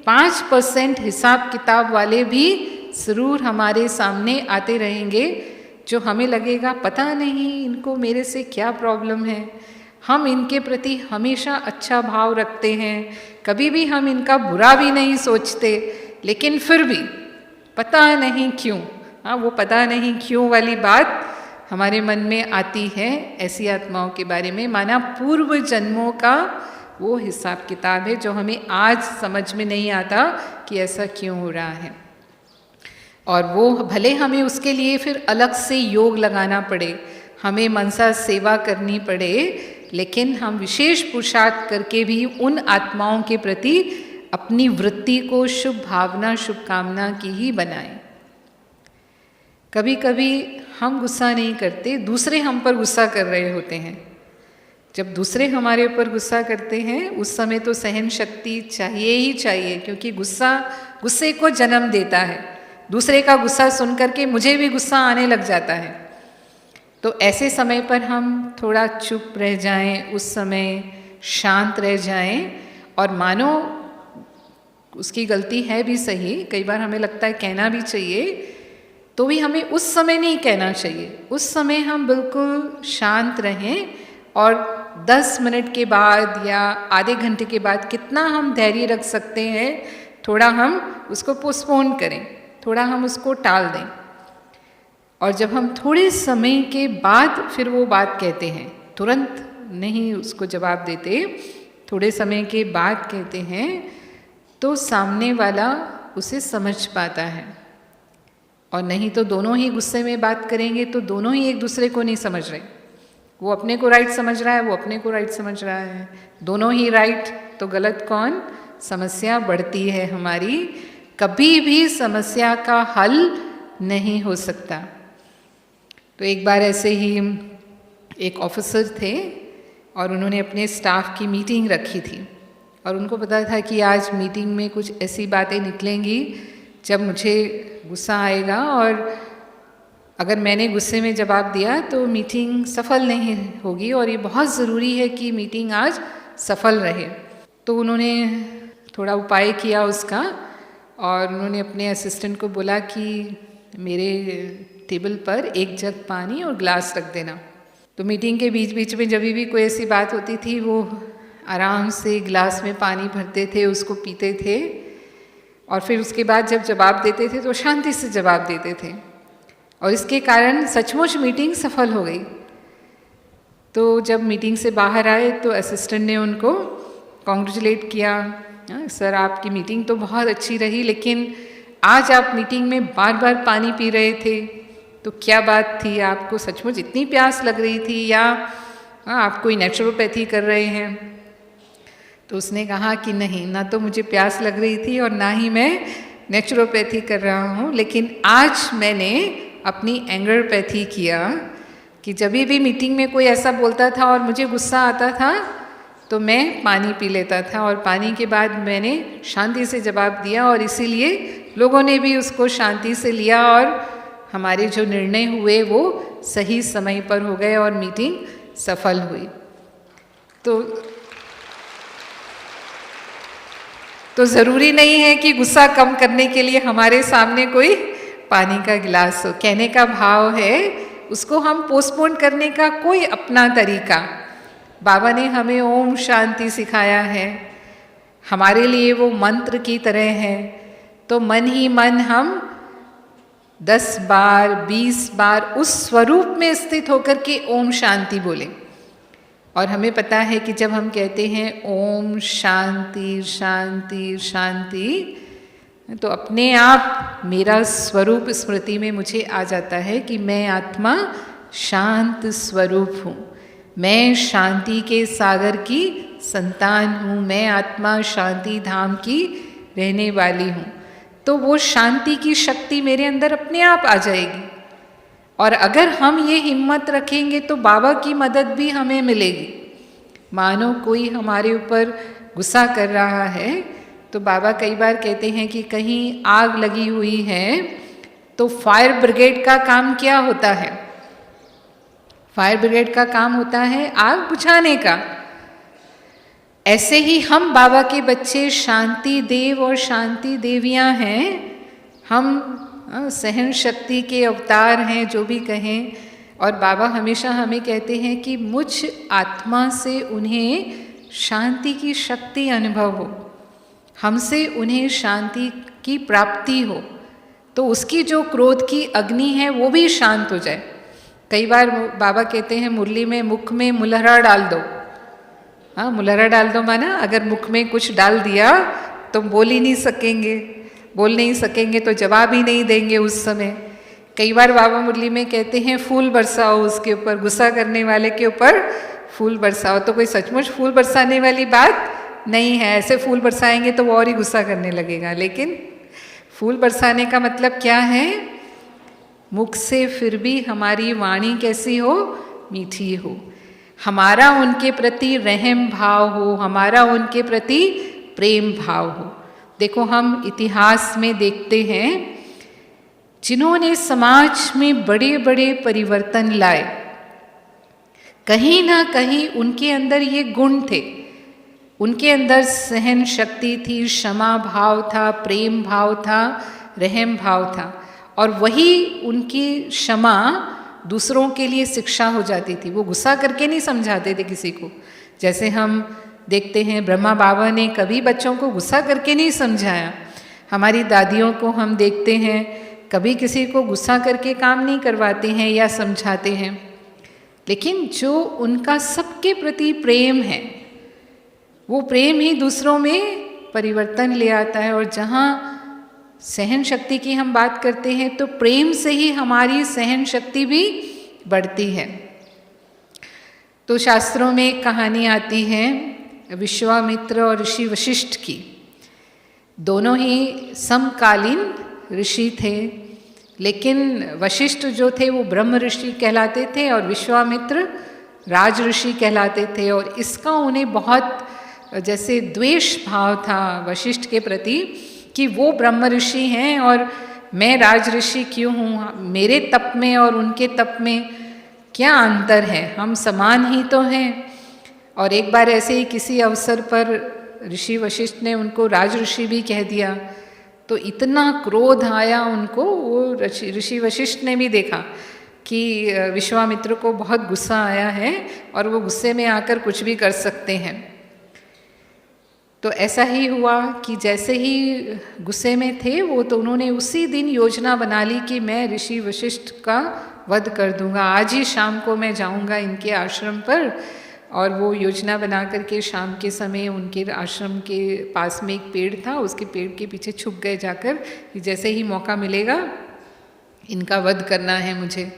5% हिसाब किताब वाले भी ज़रूर हमारे सामने आते रहेंगे, जो हमें लगेगा पता नहीं इनको मेरे से क्या प्रॉब्लम है। हम इनके प्रति हमेशा अच्छा भाव रखते हैं, कभी भी हम इनका बुरा भी नहीं सोचते, लेकिन फिर भी पता नहीं क्यों, हाँ, वो पता नहीं क्यों वाली बात हमारे मन में आती है ऐसी आत्माओं के बारे में। माना पूर्व जन्मों का वो हिसाब किताब है जो हमें आज समझ में नहीं आता कि ऐसा क्यों हो रहा है। और वो भले हमें उसके लिए फिर अलग से योग लगाना पड़े, हमें मनसा सेवा करनी पड़े, लेकिन हम विशेष पुरुषार्थ करके भी उन आत्माओं के प्रति अपनी वृत्ति को शुभ भावना, शुभकामना की ही बनाएं। कभी कभी हम गुस्सा नहीं करते, दूसरे हम पर गुस्सा कर रहे होते हैं। जब दूसरे हमारे ऊपर गुस्सा करते हैं उस समय तो सहन शक्ति चाहिए ही चाहिए, क्योंकि गुस्सा गुस्से को जन्म देता है। दूसरे का गुस्सा सुन करके मुझे भी गुस्सा आने लग जाता है। तो ऐसे समय पर हम थोड़ा चुप रह जाएं, उस समय शांत रह जाएं, और मानो उसकी गलती है भी सही, कई बार हमें लगता है कहना भी चाहिए, तो भी हमें उस समय नहीं कहना चाहिए। उस समय हम बिल्कुल शांत रहें, और 10 मिनट के बाद या आधे घंटे के बाद कितना हम धैर्य रख सकते हैं, थोड़ा हम उसको पोस्टपोन करें, थोड़ा हम उसको टाल दें। और जब हम थोड़े समय के बाद फिर वो बात कहते हैं, तुरंत नहीं उसको जवाब देते, थोड़े समय के बाद कहते हैं, तो सामने वाला उसे समझ पाता है। और नहीं तो दोनों ही गुस्से में बात करेंगे तो दोनों ही एक दूसरे को नहीं समझ रहे। वो अपने को राइट समझ रहा है, वो अपने को राइट समझ रहा है, दोनों ही राइट तो गलत कौन, समस्या बढ़ती है हमारी। कभी भी समस्या का हल नहीं हो सकता। तो एक बार ऐसे ही एक ऑफिसर थे और उन्होंने अपने स्टाफ की मीटिंग रखी थी और उनको पता था कि आज मीटिंग में कुछ ऐसी बातें निकलेंगी जब मुझे गुस्सा आएगा और अगर मैंने गुस्से में जवाब दिया तो मीटिंग सफल नहीं होगी और ये बहुत ज़रूरी है कि मीटिंग आज सफल रहे। तो उन्होंने थोड़ा उपाय किया उसका और उन्होंने अपने असिस्टेंट को बोला कि मेरे टेबल पर एक जग पानी और ग्लास रख देना। तो मीटिंग के बीच बीच में जब भी कोई ऐसी बात होती थी वो आराम से ग्लास में पानी भरते थे, उसको पीते थे और फिर उसके बाद जब जवाब देते थे तो शांति से जवाब देते थे और इसके कारण सचमुच मीटिंग सफल हो गई। तो जब मीटिंग से बाहर आए तो असिस्टेंट ने उनको कॉन्ग्रेचुलेट किया, सर आपकी मीटिंग तो बहुत अच्छी रही लेकिन आज आप मीटिंग में बार बार पानी पी रहे थे, तो क्या बात थी? आपको सचमुच इतनी प्यास लग रही थी या आप कोई नेचुरोपैथी कर रहे हैं? तो उसने कहा कि नहीं, ना तो मुझे प्यास लग रही थी और ना ही मैं नेचुरोपैथी कर रहा हूँ, लेकिन आज मैंने अपनी एंगरपैथी किया कि जब भी मीटिंग में कोई ऐसा बोलता था और मुझे गुस्सा आता था तो मैं पानी पी लेता था और पानी के बाद मैंने शांति से जवाब दिया और इसीलिए लोगों ने भी उसको शांति से लिया और हमारे जो निर्णय हुए वो सही समय पर हो गए और मीटिंग सफल हुई। तो ज़रूरी नहीं है कि गुस्सा कम करने के लिए हमारे सामने कोई पानी का गिलास हो। कहने का भाव है उसको हम पोस्टपोन करने का कोई अपना तरीका। बाबा ने हमें ओम शांति सिखाया है, हमारे लिए वो मंत्र की तरह है। तो मन ही मन हम 10 बार 20 बार उस स्वरूप में स्थित होकर के ओम शांति बोलें। और हमें पता है कि जब हम कहते हैं ओम शांति शांति शांति, तो अपने आप मेरा स्वरूप स्मृति में मुझे आ जाता है कि मैं आत्मा शांत स्वरूप हूँ, मैं शांति के सागर की संतान हूँ, मैं आत्मा शांति धाम की रहने वाली हूँ। तो वो शांति की शक्ति मेरे अंदर अपने आप आ जाएगी और अगर हम ये हिम्मत रखेंगे तो बाबा की मदद भी हमें मिलेगी। मानो कोई हमारे ऊपर गुस्सा कर रहा है तो बाबा कई बार कहते हैं कि कहीं आग लगी हुई है तो फायर ब्रिगेड का काम क्या होता है? फायर ब्रिगेड का काम होता है आग बुझाने का। ऐसे ही हम बाबा के बच्चे शांति देव और शांति देवियां हैं, हम सहन शक्ति के अवतार हैं जो भी कहें। और बाबा हमेशा हमें कहते हैं कि मुझ आत्मा से उन्हें शांति की शक्ति अनुभव हो, हमसे उन्हें शांति की प्राप्ति हो, तो उसकी जो क्रोध की अग्नि है वो भी शांत हो जाए। कई बार बाबा कहते हैं मुरली में मुख में मुलहरा डाल दो। हाँ, मुलहरा डाल दो माना अगर मुख में कुछ डाल दिया तो बोल ही नहीं सकेंगे, बोल नहीं सकेंगे तो जवाब ही नहीं देंगे उस समय। कई बार बाबा मुरली में कहते हैं फूल बरसाओ उसके ऊपर, गुस्सा करने वाले के ऊपर फूल बरसाओ। तो कोई सचमुच फूल बरसाने वाली बात नहीं है, ऐसे फूल बरसाएंगे तो वो और ही गुस्सा करने लगेगा। लेकिन फूल बरसाने का मतलब क्या है? मुख से फिर भी हमारी वाणी कैसी हो? मीठी हो, हमारा उनके प्रति रहम भाव हो, हमारा उनके प्रति प्रेम भाव हो। देखो हम इतिहास में देखते हैं जिन्होंने समाज में बड़े बड़े परिवर्तन लाए, कहीं ना कहीं उनके अंदर ये गुण थे। उनके अंदर सहन शक्ति थी, क्षमा भाव था, प्रेम भाव था, रहम भाव था। और वही उनकी क्षमा दूसरों के लिए शिक्षा हो जाती थी। वो गुस्सा करके नहीं समझाते थे किसी को। जैसे हम देखते हैं ब्रह्मा बाबा ने कभी बच्चों को गुस्सा करके नहीं समझाया। हमारी दादियों को हम देखते हैं कभी किसी को गुस्सा करके काम नहीं करवाते हैं या समझाते हैं। लेकिन जो उनका सबके प्रति प्रेम है, वो प्रेम ही दूसरों में परिवर्तन ले आता है। और जहाँ सहन शक्ति की हम बात करते हैं तो प्रेम से ही हमारी सहन शक्ति भी बढ़ती है। तो शास्त्रों में एक कहानी आती है विश्वामित्र और ऋषि वशिष्ठ की। दोनों ही समकालीन ऋषि थे, लेकिन वशिष्ठ जो थे वो ब्रह्म ऋषि कहलाते थे और विश्वामित्र राज ऋषि कहलाते थे। और इसका उन्हें बहुत जैसे द्वेष भाव था वशिष्ठ के प्रति कि वो ब्रह्म ऋषि हैं और मैं राज ऋषि क्यों हूँ, मेरे तप में और उनके तप में क्या अंतर है, हम समान ही तो हैं। और एक बार ऐसे ही किसी अवसर पर ऋषि वशिष्ठ ने उनको राज ऋषि भी कह दिया, तो इतना क्रोध आया उनको। वो ऋषि वशिष्ठ ने भी देखा कि विश्वामित्र को बहुत गुस्सा आया है और वो गुस्से में आकर कुछ भी कर सकते हैं। तो ऐसा ही हुआ कि जैसे ही गुस्से में थे वो, तो उन्होंने उसी दिन योजना बना ली कि मैं ऋषि वशिष्ठ का वध कर दूंगा, आज ही शाम को मैं जाऊंगा इनके आश्रम पर। और वो योजना बना करके शाम के समय उनके आश्रम के पास में एक पेड़ था, उसके पेड़ के पीछे छुप गए जाकर कि जैसे ही मौका मिलेगा इनका वध करना है मुझे।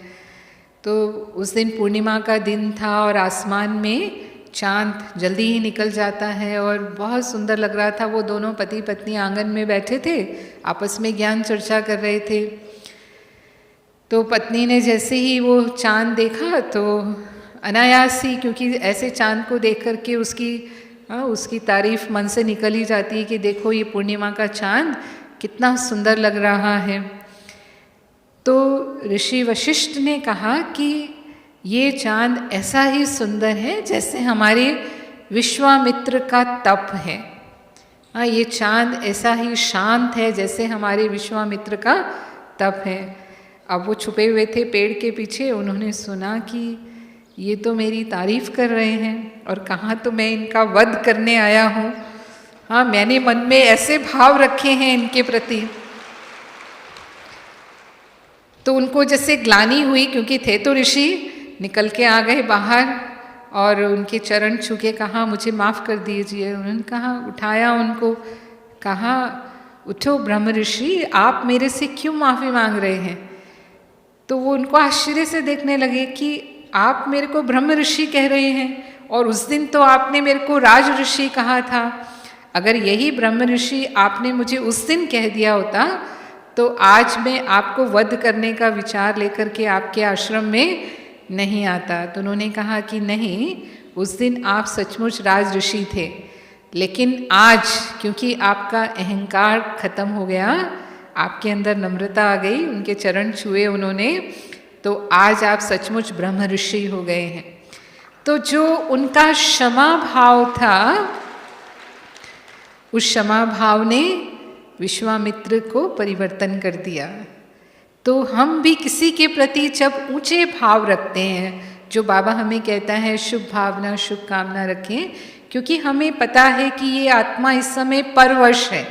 तो उस दिन पूर्णिमा का दिन था और आसमान में चांद जल्दी ही निकल जाता है और बहुत सुंदर लग रहा था। वो दोनों पति पत्नी आंगन में बैठे थे, आपस में ज्ञान चर्चा कर रहे थे। तो पत्नी ने जैसे ही वो चांद देखा तो अनायास ही, क्योंकि ऐसे चांद को देख करके उसकी तारीफ मन से निकल ही जाती है कि देखो ये पूर्णिमा का चांद कितना सुंदर लग रहा है। तो ऋषि वशिष्ठ ने कहा कि ये चांद ऐसा ही सुंदर है जैसे हमारे विश्वामित्र का तप है। ये चांद ऐसा ही शांत है जैसे हमारे विश्वामित्र का तप है। अब वो छुपे हुए थे पेड़ के पीछे, उन्होंने सुना कि ये तो मेरी तारीफ कर रहे हैं और कहाँ तो मैं इनका वध करने आया हूँ। हाँ, मैंने मन में ऐसे भाव रखे हैं इनके प्रति। तो उनको जैसे ग्लानि हुई, क्योंकि थे तो ऋषि, निकल के आ गए बाहर और उनके चरण छू के कहा मुझे माफ़ कर दीजिए। उन्होंने कहा, उठाया उनको, कहा उठो ब्रह्म ऋषि, आप मेरे से क्यों माफ़ी मांग रहे हैं। तो वो उनको आश्चर्य से देखने लगे कि आप मेरे को ब्रह्म ऋषि कह रहे हैं और उस दिन तो आपने मेरे को राज ऋषि कहा था। अगर यही ब्रह्म ऋषि आपने मुझे उस दिन कह दिया होता तो आज मैं आपको वध करने का विचार लेकर के आपके आश्रम में नहीं आता। तो उन्होंने कहा कि नहीं, उस दिन आप सचमुच राज ऋषि थे, लेकिन आज क्योंकि आपका अहंकार खत्म हो गया, आपके अंदर नम्रता आ गई, उनके चरण छुए उन्होंने, तो आज आप सचमुच ब्रह्म ऋषि हो गए हैं। तो जो उनका क्षमा भाव था, उस क्षमा भाव ने विश्वामित्र को परिवर्तन कर दिया। तो हम भी किसी के प्रति जब ऊंचे भाव रखते हैं, जो बाबा हमें कहता है शुभ भावना शुभ कामना रखें, क्योंकि हमें पता है कि ये आत्मा इस समय परवश है।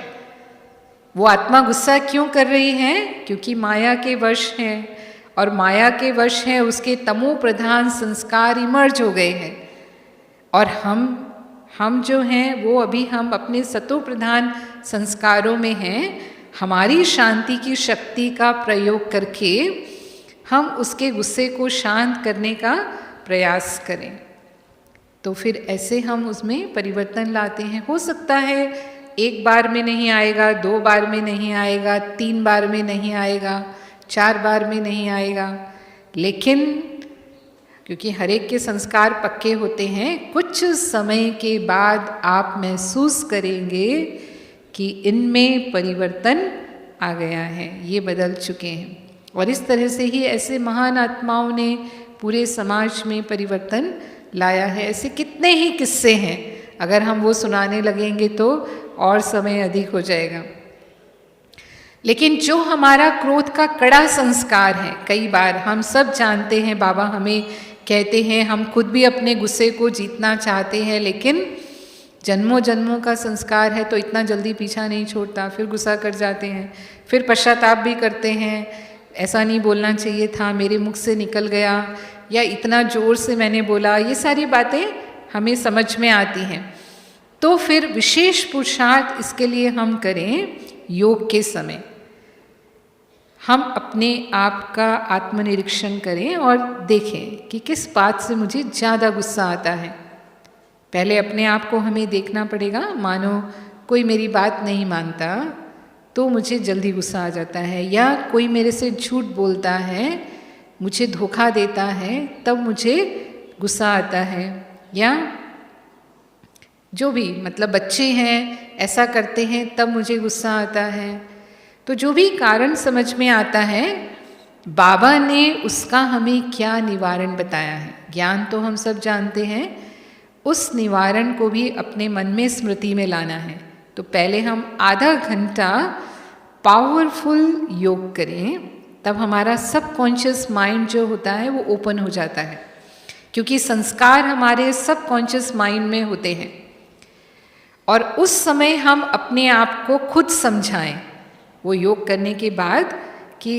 वो आत्मा गुस्सा क्यों कर रही है? क्योंकि माया के वश है, और माया के वश है उसके तमो प्रधान संस्कार इमर्ज हो गए हैं। और हम जो हैं वो अभी हम अपने सतो प्रधान संस्कारों में हैं। हमारी शांति की शक्ति का प्रयोग करके हम उसके गुस्से को शांत करने का प्रयास करें, तो फिर ऐसे हम उसमें परिवर्तन लाते हैं। हो सकता है एक बार में नहीं आएगा, 2 बार में नहीं आएगा, 3 बार में नहीं आएगा, 4 बार में नहीं आएगा, लेकिन क्योंकि हर एक के संस्कार पक्के होते हैं, कुछ समय के बाद आप महसूस करेंगे कि इनमें परिवर्तन आ गया है, ये बदल चुके हैं। और इस तरह से ही ऐसे महान आत्माओं ने पूरे समाज में परिवर्तन लाया है। ऐसे कितने ही किस्से हैं, अगर हम वो सुनाने लगेंगे तो और समय अधिक हो जाएगा। लेकिन जो हमारा क्रोध का कड़ा संस्कार है, कई बार हम सब जानते हैं, बाबा हमें कहते हैं, हम खुद भी अपने गुस्से को जीतना चाहते हैं, लेकिन जन्मों जन्मों का संस्कार है तो इतना जल्दी पीछा नहीं छोड़ता, फिर गुस्सा कर जाते हैं, फिर पश्चाताप भी करते हैं, ऐसा नहीं बोलना चाहिए था, मेरे मुख से निकल गया, या इतना ज़ोर से मैंने बोला। ये सारी बातें हमें समझ में आती हैं। तो फिर विशेष पुरुषार्थ इसके लिए हम करें, योग के समय हम अपने आप का आत्मनिरीक्षण करें और देखें कि किस बात से मुझे ज़्यादा गुस्सा आता है। पहले अपने आप को हमें देखना पड़ेगा, मानो कोई मेरी बात नहीं मानता तो मुझे जल्दी गुस्सा आ जाता है, या कोई मेरे से झूठ बोलता है, मुझे धोखा देता है, तब मुझे गुस्सा आता है। या जो भी मतलब बच्चे हैं ऐसा करते हैं तब मुझे गुस्सा आता है। तो जो भी कारण समझ में आता है, बाबा ने उसका हमें क्या निवारण बताया है। ज्ञान तो हम सब जानते हैं, उस निवारण को भी अपने मन में स्मृति में लाना है। तो पहले हम आधा घंटा पावरफुल योग करें, तब हमारा सबकॉन्शियस माइंड जो होता है वो ओपन हो जाता है, क्योंकि संस्कार हमारे सबकॉन्शियस माइंड में होते हैं। और उस समय हम अपने आप को खुद समझाएं वो योग करने के बाद कि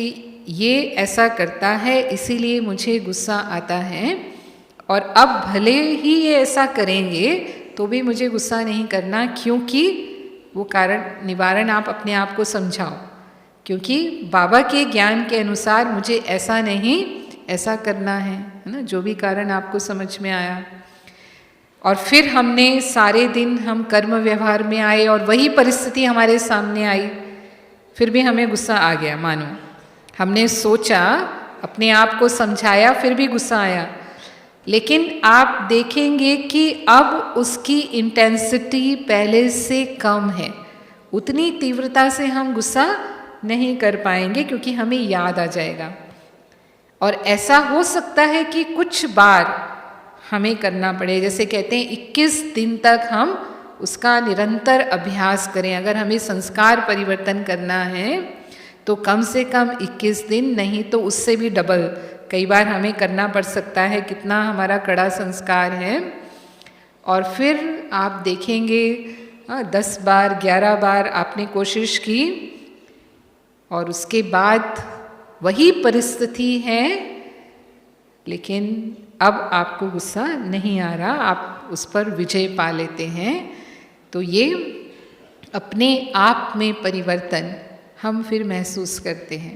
ये ऐसा करता है इसीलिए मुझे गुस्सा आता है, और अब भले ही ये ऐसा करेंगे तो भी मुझे गुस्सा नहीं करना, क्योंकि वो कारण निवारण आप अपने आप को समझाओ, क्योंकि बाबा के ज्ञान के अनुसार मुझे ऐसा नहीं ऐसा करना है ना। जो भी कारण आपको समझ में आया, और फिर हमने सारे दिन हम कर्म व्यवहार में आए और वही परिस्थिति हमारे सामने आई, फिर भी हमें गुस्सा आ गया। मानो हमने सोचा, अपने आप को समझाया, फिर भी गुस्सा आया, लेकिन आप देखेंगे कि अब उसकी इंटेंसिटी पहले से कम है। उतनी तीव्रता से हम गुस्सा नहीं कर पाएंगे, क्योंकि हमें याद आ जाएगा। और ऐसा हो सकता है कि कुछ बार हमें करना पड़े, जैसे कहते हैं 21 दिन तक हम उसका निरंतर अभ्यास करें। अगर हमें संस्कार परिवर्तन करना है तो कम से कम 21 दिन, नहीं तो उससे भी डबल कई बार हमें करना पड़ सकता है, कितना हमारा कड़ा संस्कार है। और फिर आप देखेंगे 10 बार 11 बार आपने कोशिश की, और उसके बाद वही परिस्थिति है, लेकिन अब आपको गुस्सा नहीं आ रहा, आप उस पर विजय पा लेते हैं। तो ये अपने आप में परिवर्तन हम फिर महसूस करते हैं।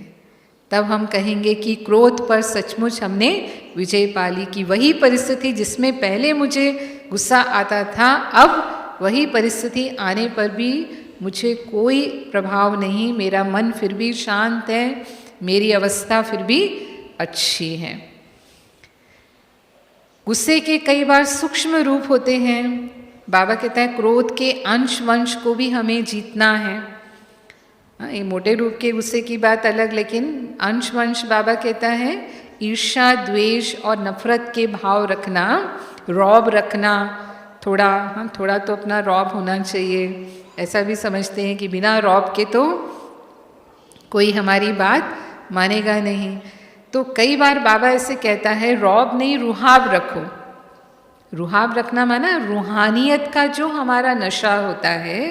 तब हम कहेंगे कि क्रोध पर सचमुच हमने विजय पा ली, कि वही परिस्थिति जिसमें पहले मुझे गुस्सा आता था, अब वही परिस्थिति आने पर भी मुझे कोई प्रभाव नहीं, मेरा मन फिर भी शांत है, मेरी अवस्था फिर भी अच्छी है। गुस्से के कई बार सूक्ष्म रूप होते हैं। बाबा कहता है क्रोध के अंश वंश को भी हमें जीतना है। ये मोटे रूप के गुस्से की बात अलग, लेकिन अंश वंश बाबा कहता है ईर्ष्या, द्वेष और नफरत के भाव रखना, रौब रखना, थोड़ा तो अपना रौब होना चाहिए। ऐसा भी समझते हैं कि बिना रौब के तो कोई हमारी बात मानेगा नहीं। तो कई बार बाबा ऐसे कहता है रौब नहीं, रुहाब रखो। रुहाब रखना माना रूहानियत का जो हमारा नशा होता है,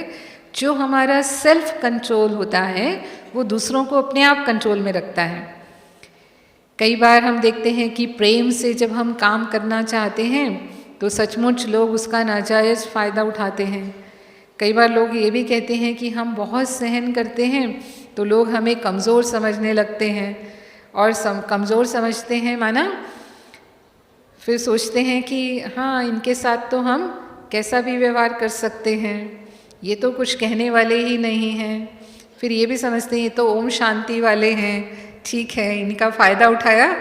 जो हमारा सेल्फ कंट्रोल होता है, वो दूसरों को अपने आप कंट्रोल में रखता है। कई बार हम देखते हैं कि प्रेम से जब हम काम करना चाहते हैं तो सचमुच लोग उसका नाजायज़ फ़ायदा उठाते हैं। कई बार लोग ये भी कहते हैं कि हम बहुत सहन करते हैं तो लोग हमें कमज़ोर समझने लगते हैं, और कमज़ोर समझते हैं माना फिर सोचते हैं कि हाँ इनके साथ तो हम कैसा भी व्यवहार कर सकते हैं, ये तो कुछ कहने वाले ही नहीं हैं। फिर ये भी समझते हैं ये तो ओम शांति वाले हैं, ठीक है इनका फ़ायदा उठाया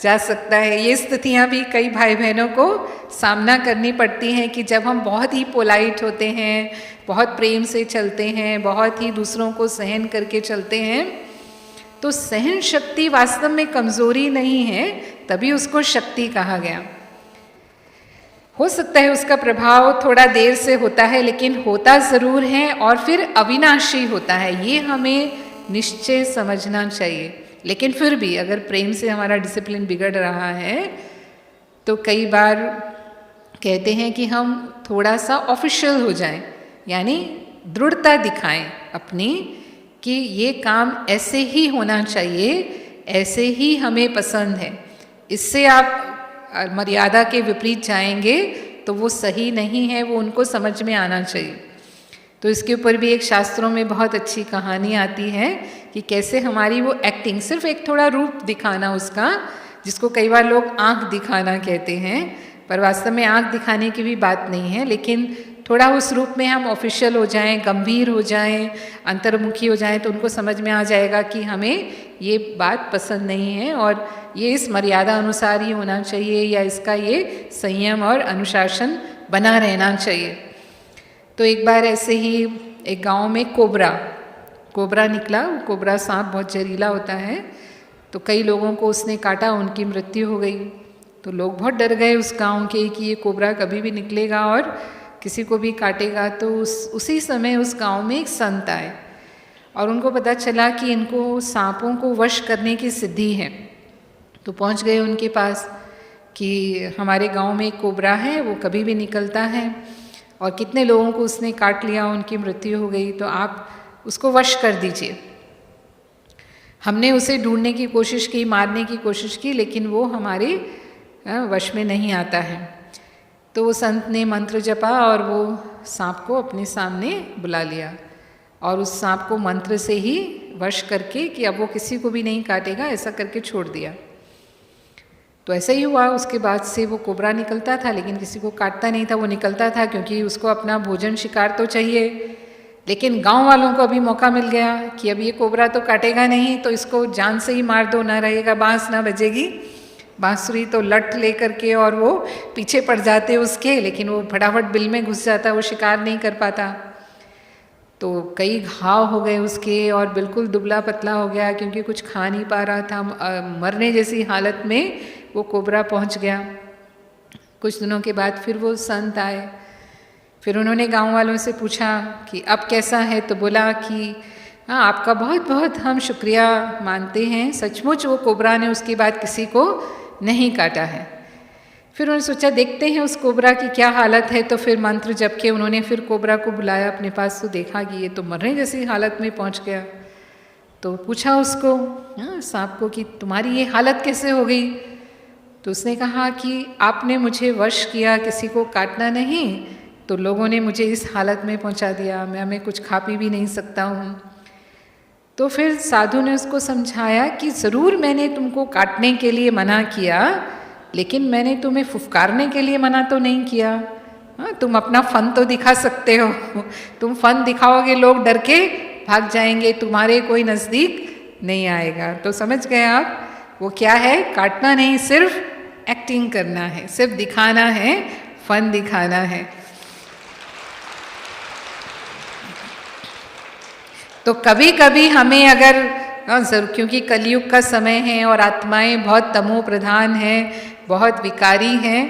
जा सकता है। ये स्थितियाँ भी कई भाई बहनों को सामना करनी पड़ती हैं कि जब हम बहुत ही पोलाइट होते हैं, बहुत प्रेम से चलते हैं, बहुत ही दूसरों को सहन करके चलते हैं, तो सहन शक्ति वास्तव में कमज़ोरी नहीं है, तभी उसको शक्ति कहा गया। हो सकता है उसका प्रभाव थोड़ा देर से होता है, लेकिन होता ज़रूर है और फिर अविनाशी होता है, ये हमें निश्चय समझना चाहिए। लेकिन फिर भी अगर प्रेम से हमारा डिसिप्लिन बिगड़ रहा है तो कई बार कहते हैं कि हम थोड़ा सा ऑफिशियल हो जाएं, यानी दृढ़ता दिखाएं अपनी कि ये काम ऐसे ही होना चाहिए, ऐसे ही हमें पसंद है। इससे आप मर्यादा के विपरीत जाएंगे तो वो सही नहीं है, वो उनको समझ में आना चाहिए। तो इसके ऊपर भी एक शास्त्रों में बहुत अच्छी कहानी आती है कि कैसे हमारी वो एक्टिंग, सिर्फ एक थोड़ा रूप दिखाना उसका, जिसको कई बार लोग आँख दिखाना कहते हैं, पर वास्तव में आँख दिखाने की भी बात नहीं है, लेकिन थोड़ा उस रूप में हम ऑफिशियल हो जाएं, गंभीर हो जाएं, अंतर्मुखी हो जाएं, तो उनको समझ में आ जाएगा कि हमें ये बात पसंद नहीं है और ये इस मर्यादा अनुसार ही होना चाहिए या इसका ये संयम और अनुशासन बना रहना चाहिए। तो एक बार ऐसे ही एक गांव में कोबरा निकला। कोबरा सांप बहुत जहरीला होता है, तो कई लोगों को उसने काटा, उनकी मृत्यु हो गई। तो लोग बहुत डर गए उस गांव के कि ये कोबरा कभी भी निकलेगा और किसी को भी काटेगा। तो उसी समय उस गांव में एक संत आए और उनको पता चला कि इनको सांपों को वश करने की सिद्धि है। तो पहुंच गए उनके पास कि हमारे गांव में एक कोबरा है, वो कभी भी निकलता है और कितने लोगों को उसने काट लिया, उनकी मृत्यु हो गई, तो आप उसको वश कर दीजिए। हमने उसे ढूंढने की कोशिश की, मारने की कोशिश की, लेकिन वो हमारे वश में नहीं आता है। तो वो संत ने मंत्र जपा और वो सांप को अपने सामने बुला लिया और उस सांप को मंत्र से ही वश करके कि अब वो किसी को भी नहीं काटेगा, ऐसा करके छोड़ दिया। तो ऐसा ही हुआ। उसके बाद से वो कोबरा निकलता था लेकिन किसी को काटता नहीं था। वो निकलता था क्योंकि उसको अपना भोजन शिकार तो चाहिए, लेकिन गांव वालों को अभी मौका मिल गया कि अब ये कोबरा तो काटेगा नहीं, तो इसको जान से ही मार दो, ना रहेगा, बांस ना बजेगी। बांसुरी तो लट लेकर के और वो पीछे पड़ जाते उसके, लेकिन वो फटाफट बिल में घुस जाता, वो शिकार नहीं कर पाता। तो कई घाव हो गए उसके और बिल्कुल दुबला पतला हो गया क्योंकि कुछ खा नहीं पा रहा था। मरने जैसी हालत में वो कोबरा पहुंच गया। कुछ दिनों के बाद फिर वो संत आए। फिर उन्होंने गांव वालों से पूछा कि अब कैसा है, तो बोला कि हाँ, आपका बहुत बहुत हम शुक्रिया मानते हैं, सचमुच वो कोबरा ने उसके बाद किसी को नहीं काटा है। फिर उन्होंने सोचा देखते हैं उस कोबरा की क्या हालत है। तो फिर मंत्र जप के उन्होंने फिर कोबरा को बुलाया अपने पास, तो देखा कि ये तो मरने जैसी हालत में पहुंच गया। तो पूछा उसको, सांप को, कि तुम्हारी ये हालत कैसे हो गई? तो उसने कहा कि आपने मुझे वश किया, किसी को काटना नहीं, तो लोगों ने मुझे इस हालत में पहुंचा दिया, मैं कुछ खा पी भी नहीं सकता हूँ। तो फिर साधु ने उसको समझाया कि ज़रूर मैंने तुमको काटने के लिए मना किया, लेकिन मैंने तुम्हें फुफकारने के लिए मना तो नहीं किया। हाँ, तुम अपना फन तो दिखा सकते हो, तुम फन दिखाओगे लोग डर के भाग जाएंगे, तुम्हारे कोई नज़दीक नहीं आएगा। तो समझ गए आप, वो क्या है, काटना नहीं, सिर्फ एक्टिंग करना है, सिर्फ दिखाना है, फन दिखाना है। तो कभी कभी हमें अगर जरूर, क्योंकि कलयुग का समय है और आत्माएं बहुत तमो प्रधान हैं, बहुत विकारी हैं,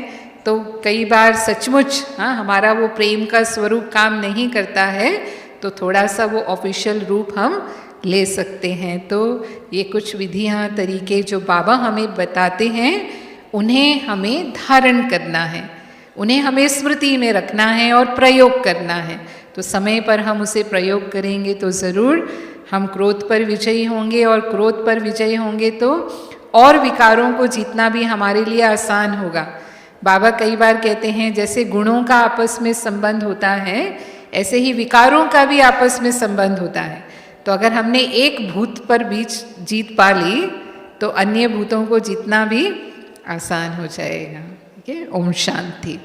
तो कई बार सचमुच हमारा वो प्रेम का स्वरूप काम नहीं करता है, तो थोड़ा सा वो ऑफिशियल रूप हम ले सकते हैं। तो ये कुछ विधियाँ, तरीके जो बाबा हमें बताते हैं, उन्हें हमें धारण करना है, उन्हें हमें स्मृति में रखना है और प्रयोग करना है। तो समय पर हम उसे प्रयोग करेंगे तो ज़रूर हम क्रोध पर विजयी होंगे, और क्रोध पर विजयी होंगे तो और विकारों को जीतना भी हमारे लिए आसान होगा। बाबा कई बार कहते हैं जैसे गुणों का आपस में संबंध होता है, ऐसे ही विकारों का भी आपस में संबंध होता है। तो अगर हमने एक भूत पर जीत पा ली तो अन्य भूतों को जीतना भी आसान हो जाएगा। ठीक है, ओम शांति।